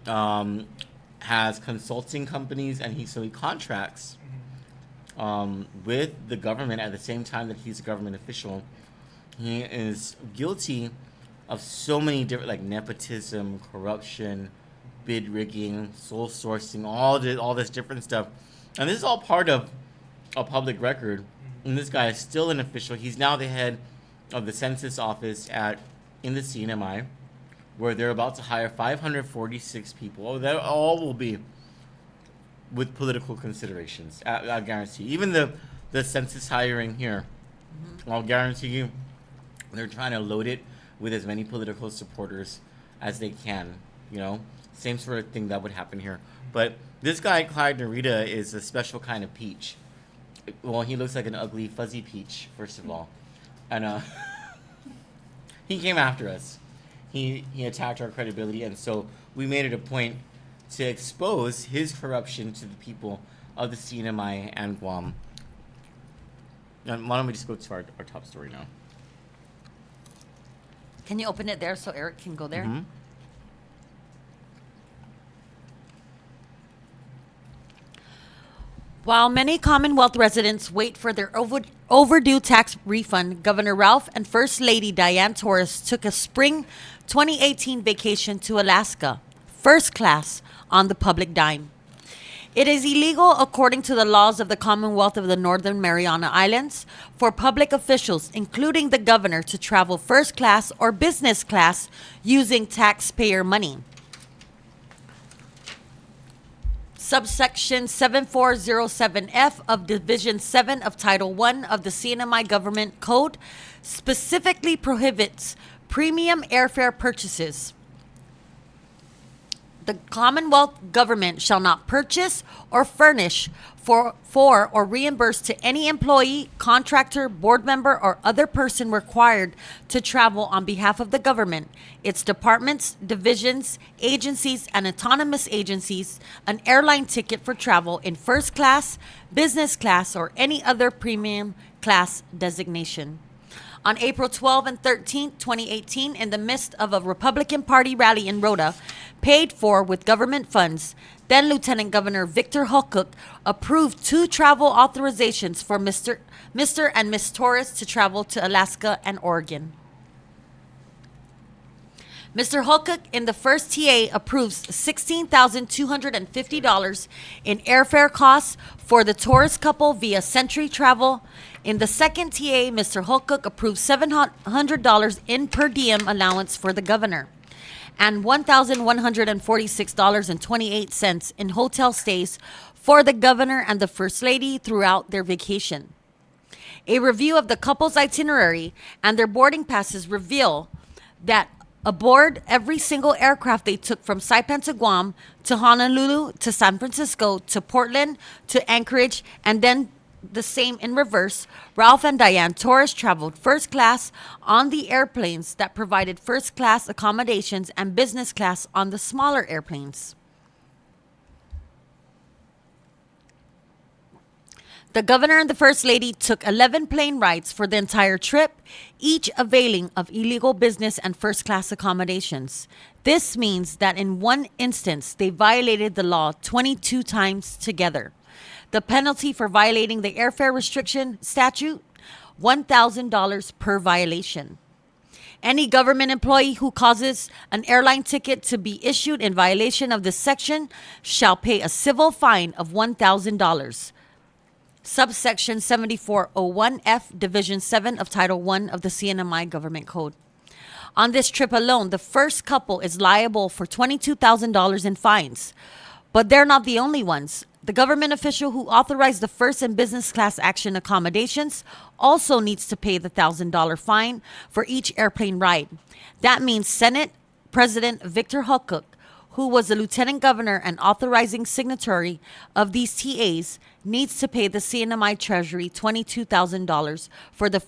Speaker 4: has consulting companies, and he contracts with the government at the same time that he's a government official. He is guilty of so many different, like nepotism, corruption, bid rigging, sole sourcing, all this different stuff, and this is all part of a public record. And this guy is still an official. He's now the head of the census office in the CNMI, where they're about to hire 546 people. Oh, that all will be with political considerations. I guarantee. Even the census hiring here, I'll guarantee you, they're trying to load it with as many political supporters as they can. You know, same sort of thing that would happen here. But this guy, Clyde Narita, is a special kind of peach. Well, he looks like an ugly, fuzzy peach, first of all. And he came after us. He attacked our credibility, and so we made it a point to expose his corruption to the people of the CNMI and Guam. And why don't we just go to our top story now?
Speaker 3: Can you open it there so Eric can go there?
Speaker 4: Mhm.
Speaker 3: While many Commonwealth residents wait for their overdue tax refund, Governor Ralph and First Lady Diane Torres took a spring 2018 vacation to Alaska, first class, on the public dime. It is illegal, according to the laws of the Commonwealth of the Northern Mariana Islands, for public officials, including the governor, to travel first class or business class using taxpayer money. Subsection 7407F of Division 7 of Title I of the CNMI Government Code specifically prohibits premium airfare purchases. The Commonwealth government shall not purchase or furnish for or reimburse to any employee, contractor, board member, or other person required to travel on behalf of the government, its departments, divisions, agencies, and autonomous agencies, an airline ticket for travel in first class, business class, or any other premium class designation. On April 12 and 13, 2018, in the midst of a Republican Party rally in Rota, paid for with government funds, then Lieutenant Governor Victor Holcook approved 2 travel authorizations for Mr. and Ms. Torres to travel to Alaska and Oregon. Mr. Holcook in the first TA approves $16,250 in airfare costs for the Torres couple via Century Travel. In the second TA, Mr. Holcook approves $700 in per diem allowance for the governor and $1,146.28 in hotel stays for the governor and the first lady throughout their vacation. A review of the couple's itinerary and their boarding passes reveal that aboard every single aircraft they took from Saipan to Guam, to Honolulu, to San Francisco, to Portland, to Anchorage, and then the same in reverse, Ralph and Diane Torres traveled first class on the airplanes that provided first class accommodations and business class on the smaller airplanes. The governor and the first lady took 11 plane rides for the entire trip, each availing of illegal business and first class accommodations. This means that in one instance, they violated the law 22 times together. The penalty for violating the airfare restriction statute, $1,000 per violation. Any government employee who causes an airline ticket to be issued in violation of this section shall pay a civil fine of $1,000. Subsection 7401F, Division 7 of Title I of the CNMI Government Code. On this trip alone, the first couple is liable for $22,000 in fines. But they're not the only ones. The government official who authorized the first and business class action accommodations also needs to pay the $1,000 fine for each airplane ride. That means Senate President Victor Holcook, who was the lieutenant governor and authorizing signatory of these TAs, needs to pay the CNMI Treasury $22,000 for the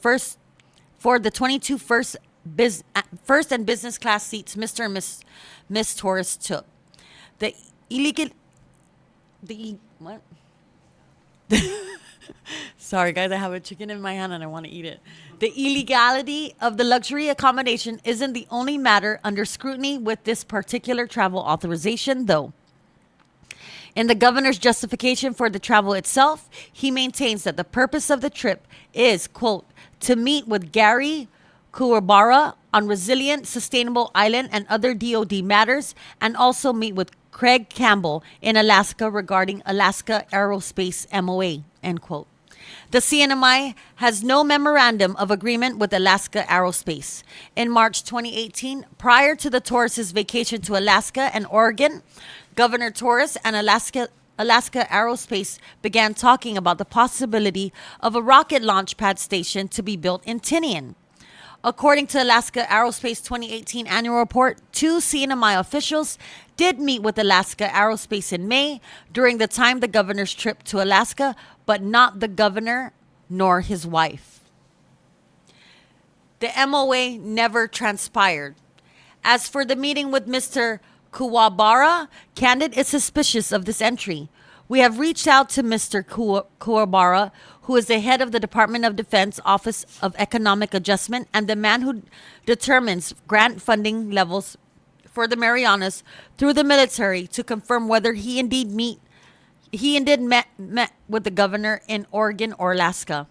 Speaker 3: 22 first and business class seats Mr. and Miss Torres took. What? Sorry, guys, I have a chicken in my hand and I want to eat it. The illegality of the luxury accommodation isn't the only matter under scrutiny with this particular travel authorization, though. In the governor's justification for the travel itself, he maintains that the purpose of the trip is, quote, to meet with Gary Kuwabara on resilient, sustainable island and other DOD matters, and also meet with Craig Campbell in Alaska regarding Alaska Aerospace MOA, end quote. The CNMI has no memorandum of agreement with Alaska Aerospace. In March 2018, prior to the Torres' vacation to Alaska and Oregon, Governor Torres and Alaska Aerospace began talking about the possibility of a rocket launch pad station to be built in Tinian. According to Alaska Aerospace 2018 annual report, 2 CNMI officials did meet with Alaska Aerospace in May during the time the governor's trip to Alaska, but not the governor nor his wife. The MOA never transpired. As for the meeting with Mr. Kuwabara, Kandit is suspicious of this entry. We have reached out to Mr. Kuwabara, who is the head of the Department of Defense Office of Economic Adjustment and the man who determines grant funding levels for the Marianas through the military, to confirm whether he indeed met with the governor in Oregon or Alaska.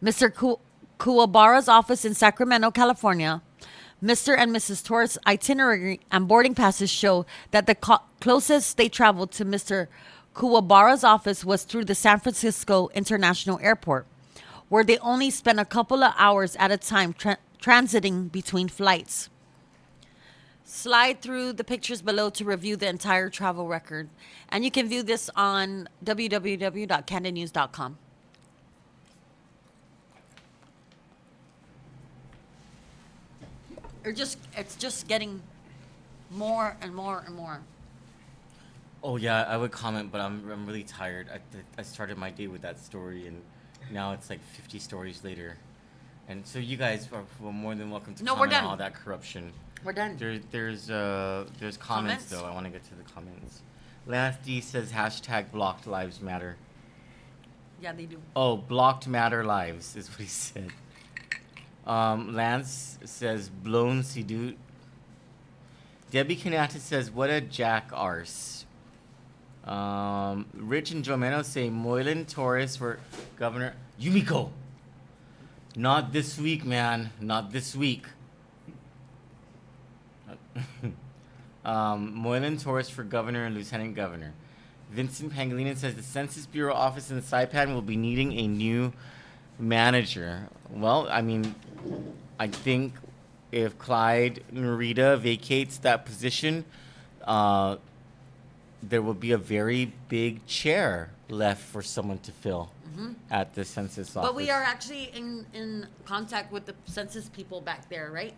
Speaker 3: Mr. Kuwabara's office in Sacramento, California. Mr. and Mrs. Torres' itinerary and boarding passes show that the closest they traveled to Mr. Kuwabara's office was through the San Francisco International Airport, where they only spent a couple of hours at a time transiting between flights. Slide through the pictures below to review the entire travel record. And you can view this on www.kanditnews.com. It's just getting more and more and more.
Speaker 4: Oh yeah, I would comment, but I'm really tired. I started my day with that story, and now it's like 50 stories later. And so you guys are more than welcome to comment on all that corruption.
Speaker 3: We're done.
Speaker 4: There's comments though. I want to get to the comments. Lance D says hashtag blocked lives matter.
Speaker 3: Yeah, they do.
Speaker 4: Oh, blocked matter lives is what he said. Lance says blown sidut. Debbie Kanata says what a jack arse. Rich and Jomeno say Moylan Torres for governor. Yumiko. Not this week, man. Not this week. Moylan Torres for governor and lieutenant governor. Vincent Pangolina says the Census Bureau office in Saipan will be needing a new manager. Well, I mean, I think if Clyde Narita vacates that position, there will be a very big chair left for someone to fill at the census office.
Speaker 3: But we are actually in contact with the census people back there, right?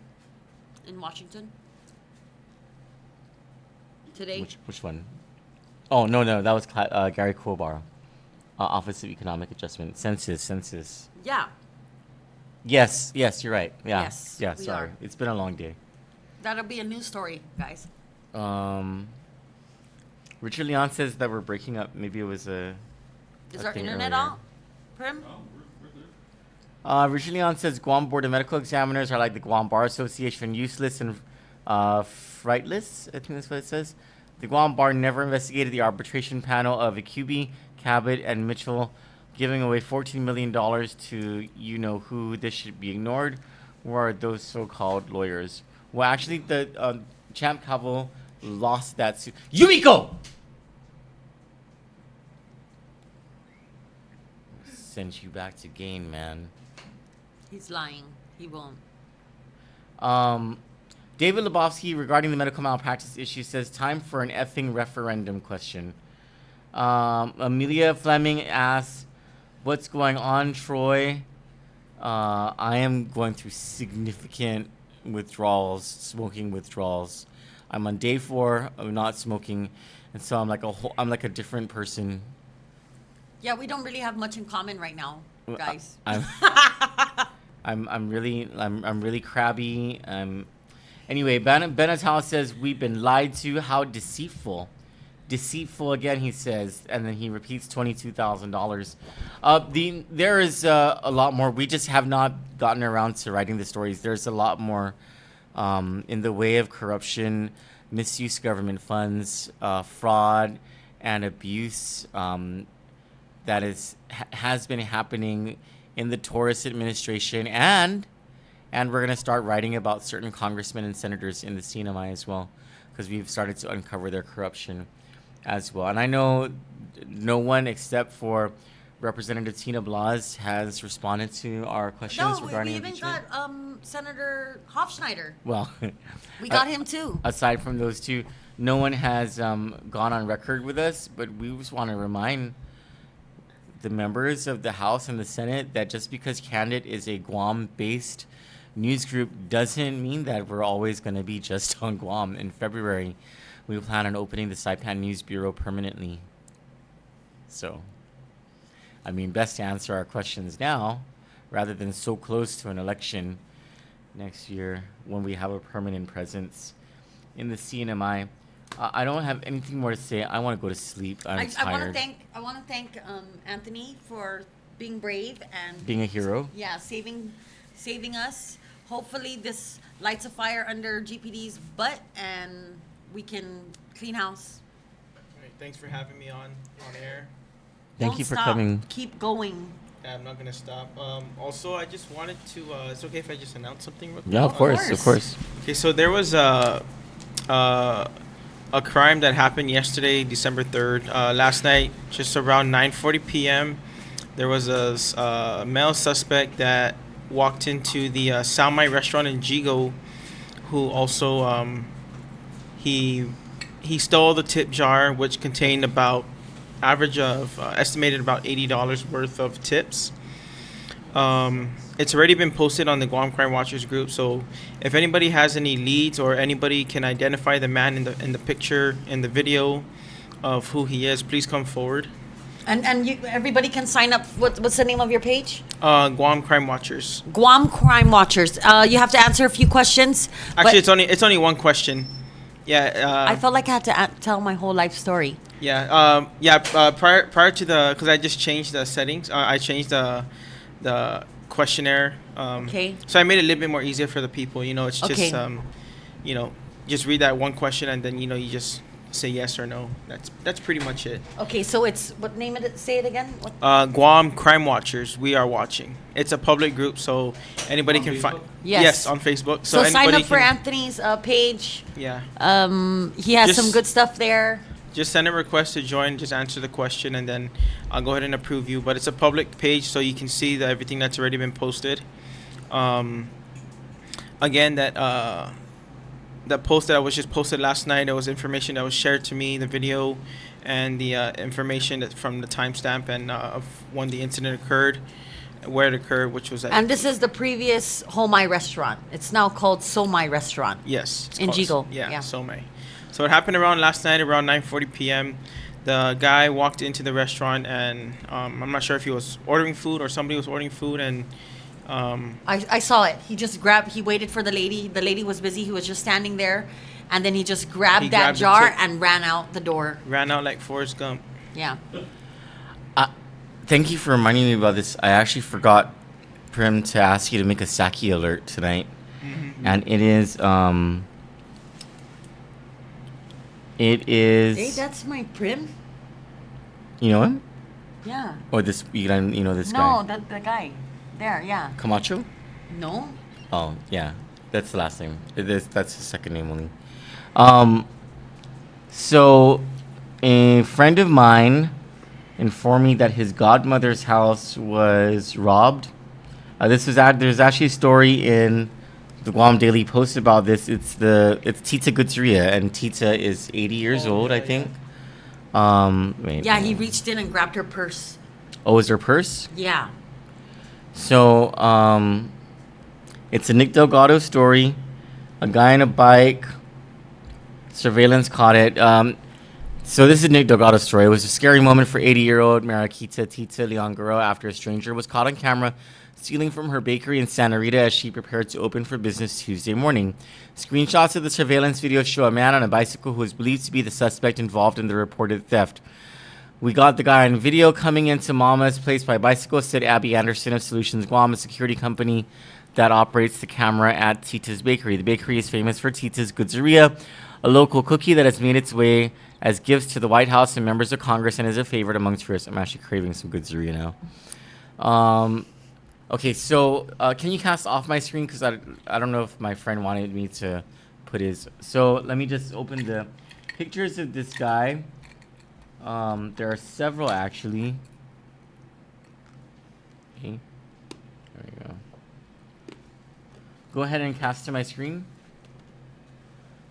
Speaker 3: In Washington? Today?
Speaker 4: Which one? Oh, no, that was Gary Kuwabara. Office of Economic Adjustment. Census.
Speaker 3: Yeah.
Speaker 4: Yes, you're right. Yeah.
Speaker 3: Yes,
Speaker 4: Yeah,
Speaker 3: we
Speaker 4: sorry.
Speaker 3: are.
Speaker 4: It's been a long day.
Speaker 3: That'll be a news story, guys.
Speaker 4: Richard Leon says that we're breaking up. Maybe it was a
Speaker 3: Is our
Speaker 4: thing
Speaker 3: internet
Speaker 4: earlier.
Speaker 3: on? Prim?
Speaker 4: Richard Leon says Guam Board of Medical Examiners are like the Guam Bar Association, useless and frightless. I think that's what it says. The Guam Bar never investigated the arbitration panel of Ikubi, Cabot, and Mitchell, giving away $14 million to you-know-who. This should be ignored. Where are those so-called lawyers? Well, actually, the Champ Cavill lost that suit. Yumiko! Send you back to Gain, man.
Speaker 3: He's lying. He won't.
Speaker 4: David Lebowski, regarding the medical malpractice issue, says time for an effing referendum question. Amelia Fleming asks, what's going on, Troy? I am going through significant withdrawals, smoking withdrawals. I'm on day 4 of not smoking, and so I'm like a different person.
Speaker 3: Yeah, we don't really have much in common right now, guys.
Speaker 4: I'm really crabby. Anyway, Benatal says we've been lied to. How deceitful. Deceitful again, he says, and then he repeats $22,000. There is a lot more. We just have not gotten around to writing the stories. There's a lot more in the way of corruption, misuse of government funds, fraud, and abuse that has been happening in the Torres administration, and we're gonna start writing about certain congressmen and senators in the CNMI as well, because we've started to uncover their corruption as well. And I know no one except for Representative Tina Blas has responded to our questions regarding
Speaker 3: we even
Speaker 4: impeachment.
Speaker 3: got Senator Hofschneider.
Speaker 4: Well,
Speaker 3: We got him too.
Speaker 4: aside from those two, no one has gone on record with us, but we just want to remind the members of the House and the Senate that just because Kandit is a Guam-based news group doesn't mean that we're always going to be just on Guam. In February, we plan on opening the Saipan News Bureau permanently. So, I mean, best to answer our questions now rather than so close to an election next year when we have a permanent presence in the CNMI. I don't have anything more to say. I want to go to sleep. I'm tired.
Speaker 3: I want to thank Anthony for being brave and
Speaker 4: Being a hero.
Speaker 3: yeah, saving us. Hopefully this lights a fire under GPD's butt and we can clean house.
Speaker 2: All right, thanks for having me on air.
Speaker 4: Thank
Speaker 3: Don't
Speaker 4: you for
Speaker 3: stop.
Speaker 4: coming.
Speaker 3: Keep going.
Speaker 2: Yeah, I'm not gonna stop. Also, I just wanted to. It's okay if I just announce something real quick?
Speaker 4: Yeah, of course.
Speaker 2: Okay, so there was a crime that happened yesterday, December 3rd. Last night, just around 9:40 p.m., there was a male suspect that walked into the Salmai restaurant in Jigo, who also he stole the tip jar, which contained about average of estimated about $80 worth of tips. It's already been posted on the Guam Crime Watchers group, so if anybody has any leads or anybody can identify the man in the picture in the video of who he is, please come forward.
Speaker 3: And everybody can sign up. What's the name of your page?
Speaker 2: Guam Crime Watchers.
Speaker 3: Guam Crime Watchers. You have to answer a few questions.
Speaker 2: Actually,
Speaker 3: but
Speaker 2: it's only one question. Yeah.
Speaker 3: I felt like I had to tell my whole life story.
Speaker 2: Yeah. Prior to because I just changed the settings. I changed the questionnaire.
Speaker 3: Okay.
Speaker 2: So I made it a little bit more easier for the people. It's just
Speaker 3: Okay.
Speaker 2: just read that one question and then you just say yes or no. That's pretty much it.
Speaker 3: Okay, so it's what name it? Say it again. What?
Speaker 2: Guam Crime Watchers. We are watching. It's a public group, so anybody
Speaker 5: On
Speaker 2: can find.
Speaker 5: Facebook?
Speaker 3: Yes.
Speaker 2: On Facebook.
Speaker 3: So sign
Speaker 2: anybody
Speaker 3: up for
Speaker 2: can-
Speaker 3: Anthony's page.
Speaker 2: Yeah.
Speaker 3: He has
Speaker 2: Just-
Speaker 3: some good stuff there.
Speaker 2: Just send a request to join. Just answer the question, and then I'll go ahead and approve you. But it's a public page, so you can see everything that's already been posted. Again, that post that was just posted last night, there was information that was shared to me, the video, and the information from the timestamp and of when the incident occurred, where it occurred, which was at.
Speaker 3: And this is the previous Homai restaurant. It's now called Somai Restaurant.
Speaker 2: Yes. it's
Speaker 3: In
Speaker 2: called-
Speaker 3: Jigo,
Speaker 2: Yeah,
Speaker 3: yeah.
Speaker 2: Somei. So it happened around last night, around 9:40 p.m. The guy walked into the restaurant, and I'm not sure if he was ordering food or somebody was ordering food, and
Speaker 3: I saw it. He waited for the lady. The lady was busy. He was just standing there. And then he just grabbed
Speaker 2: He
Speaker 3: that
Speaker 2: grabbed the
Speaker 3: jar
Speaker 2: tip.
Speaker 3: and ran out the door.
Speaker 2: ran out like Forrest Gump.
Speaker 3: Yeah.
Speaker 4: Thank you for reminding me about this. I actually forgot, Prim, to ask you to make a Saki alert tonight. And it is,
Speaker 3: Hey, that's my prim.
Speaker 4: you know him?
Speaker 3: Yeah.
Speaker 4: Or this, you know this
Speaker 3: No,
Speaker 4: guy?
Speaker 3: the guy. There, yeah.
Speaker 4: Camacho?
Speaker 3: No?
Speaker 4: Oh, yeah. That's the last name. That's his second name only. So, a friend of mine informed me that his godmother's house was robbed. There's actually a story in the Guam Daily Post about this. It's Tita Gutsuria, and Tita is 80 years old, I think. Wait.
Speaker 3: Yeah, he reached in and grabbed her purse.
Speaker 4: Oh, is her purse?
Speaker 3: Yeah.
Speaker 4: So, it's a Nick Delgado story. A guy on a bike. Surveillance caught it. So this is Nick Delgado's story. It was a scary moment for 80-year-old Mariquita Tita Leongaro after a stranger was caught on camera stealing from her bakery in Santa Rita as she prepared to open for business Tuesday morning. Screenshots of the surveillance video show a man on a bicycle who is believed to be the suspect involved in the reported theft. We got the guy on video coming into Mama's place by bicycle, said Abby Anderson of Solutions Guam, a security company that operates the camera at Tita's Bakery. The bakery is famous for Tita's Goodzeriya, a local cookie that has made its way as gifts to the White House and members of Congress and is a favorite among tourists. I'm actually craving some Goodzeriya now. Okay, so can you cast off my screen? Because I don't know if my friend wanted me to put his... So let me just open the pictures of this guy. There are several, actually. Okay. There we go. Go ahead and cast to my screen.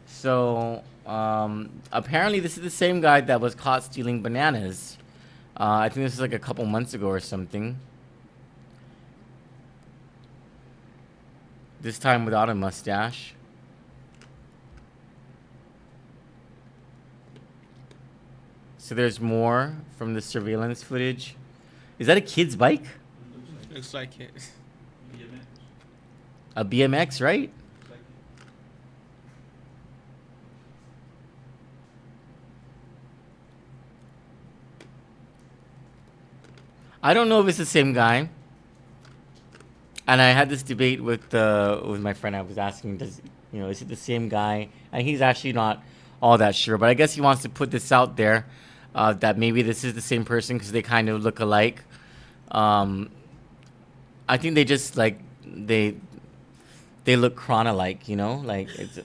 Speaker 4: So, apparently this is the same guy that was caught stealing bananas. I think this was like a couple months ago or something. This time without a mustache. So there's more from the surveillance footage. Is that a kid's bike?
Speaker 2: Looks like it.
Speaker 5: BMX.
Speaker 4: A BMX, right?
Speaker 5: Looks like it.
Speaker 4: I don't know if it's the same guy. And I had this debate with my friend. I was asking, is it the same guy? And he's actually not all that sure. But I guess he wants to put this out there that maybe this is the same person because they kind of look alike. I think they just like they look chron-alike, like it's.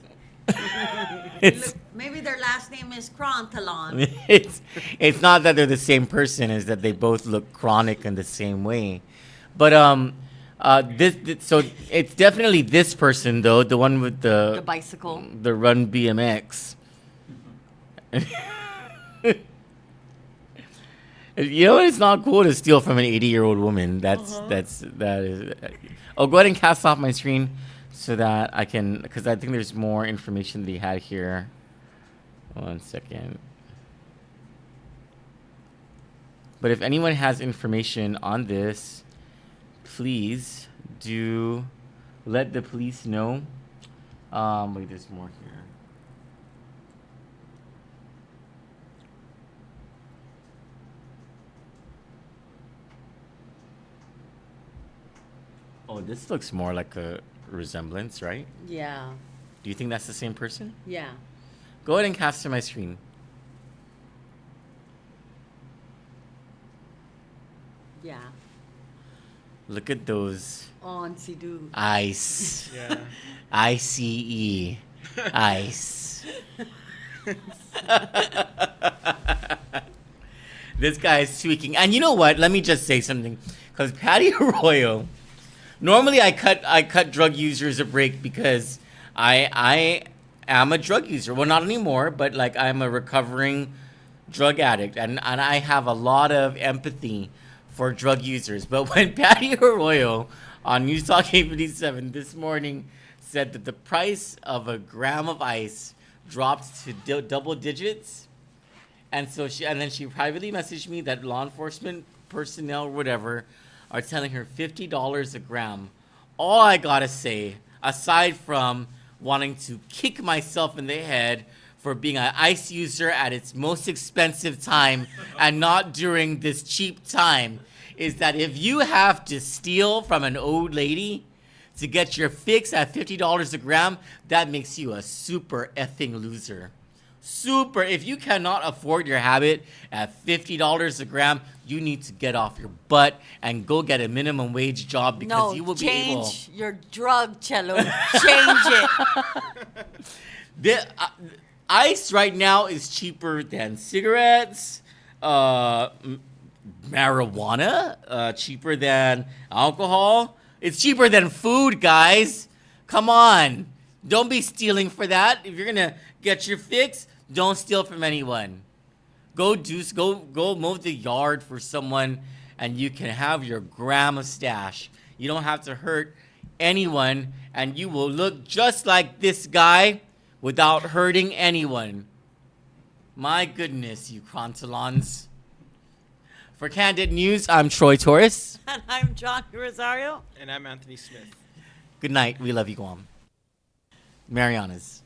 Speaker 4: It's
Speaker 3: Maybe their last name is Crontalon.
Speaker 4: it's not that they're the same person; it's that they both look chronic in the same way. But so it's definitely this person though, the one with
Speaker 3: The bicycle.
Speaker 4: the Run BMX. You know what? It's not cool to steal from an 80-year-old woman. That is. Oh, go ahead and cast off my screen so that I can, because I think there's more information that he had here. 1 second. But if anyone has information on this, please do let the police know. Wait, there's more here. Oh, this looks more like a resemblance, right?
Speaker 3: Yeah.
Speaker 4: Do you think that's the same person?
Speaker 3: Yeah.
Speaker 4: Go ahead and cast to my screen.
Speaker 3: Yeah.
Speaker 4: Look at those
Speaker 3: On Sidu.
Speaker 4: ice.
Speaker 2: Yeah.
Speaker 4: ICE. Ice. This guy is tweaking. And you know what? Let me just say something. Because Patty Arroyo, normally I cut drug users a break because I am a drug user. Well, not anymore, but like I'm a recovering drug addict. And I have a lot of empathy for drug users. But when Patty Arroyo on News Talk 857 this morning said that the price of a gram of ice dropped to double digits, and then she privately messaged me that law enforcement personnel or whatever are telling her $50 a gram. All I gotta say, aside from wanting to kick myself in the head for being an ice user at its most expensive time and not during this cheap time, is that if you have to steal from an old lady to get your fix at $50 a gram, that makes you a super effing loser. Super. If you cannot afford your habit at $50 a gram, you need to get off your butt and go get a minimum wage job because
Speaker 3: No,
Speaker 4: you will be able.
Speaker 3: change your drug, Cello. Change it.
Speaker 4: The ice right now is cheaper than cigarettes, marijuana, cheaper than alcohol. It's cheaper than food, guys. Come on. Don't be stealing for that. If you're gonna get your fix, don't steal from anyone. Go mow the yard for someone and you can have your gram of stash. You don't have to hurt anyone and you will look just like this guy without hurting anyone. My goodness, you Crontalons. For Kandit News, I'm Troy Torres.
Speaker 3: And I'm John Rosario.
Speaker 2: And I'm Anthony Smith.
Speaker 4: Good night. We love you, Guam. Marianas.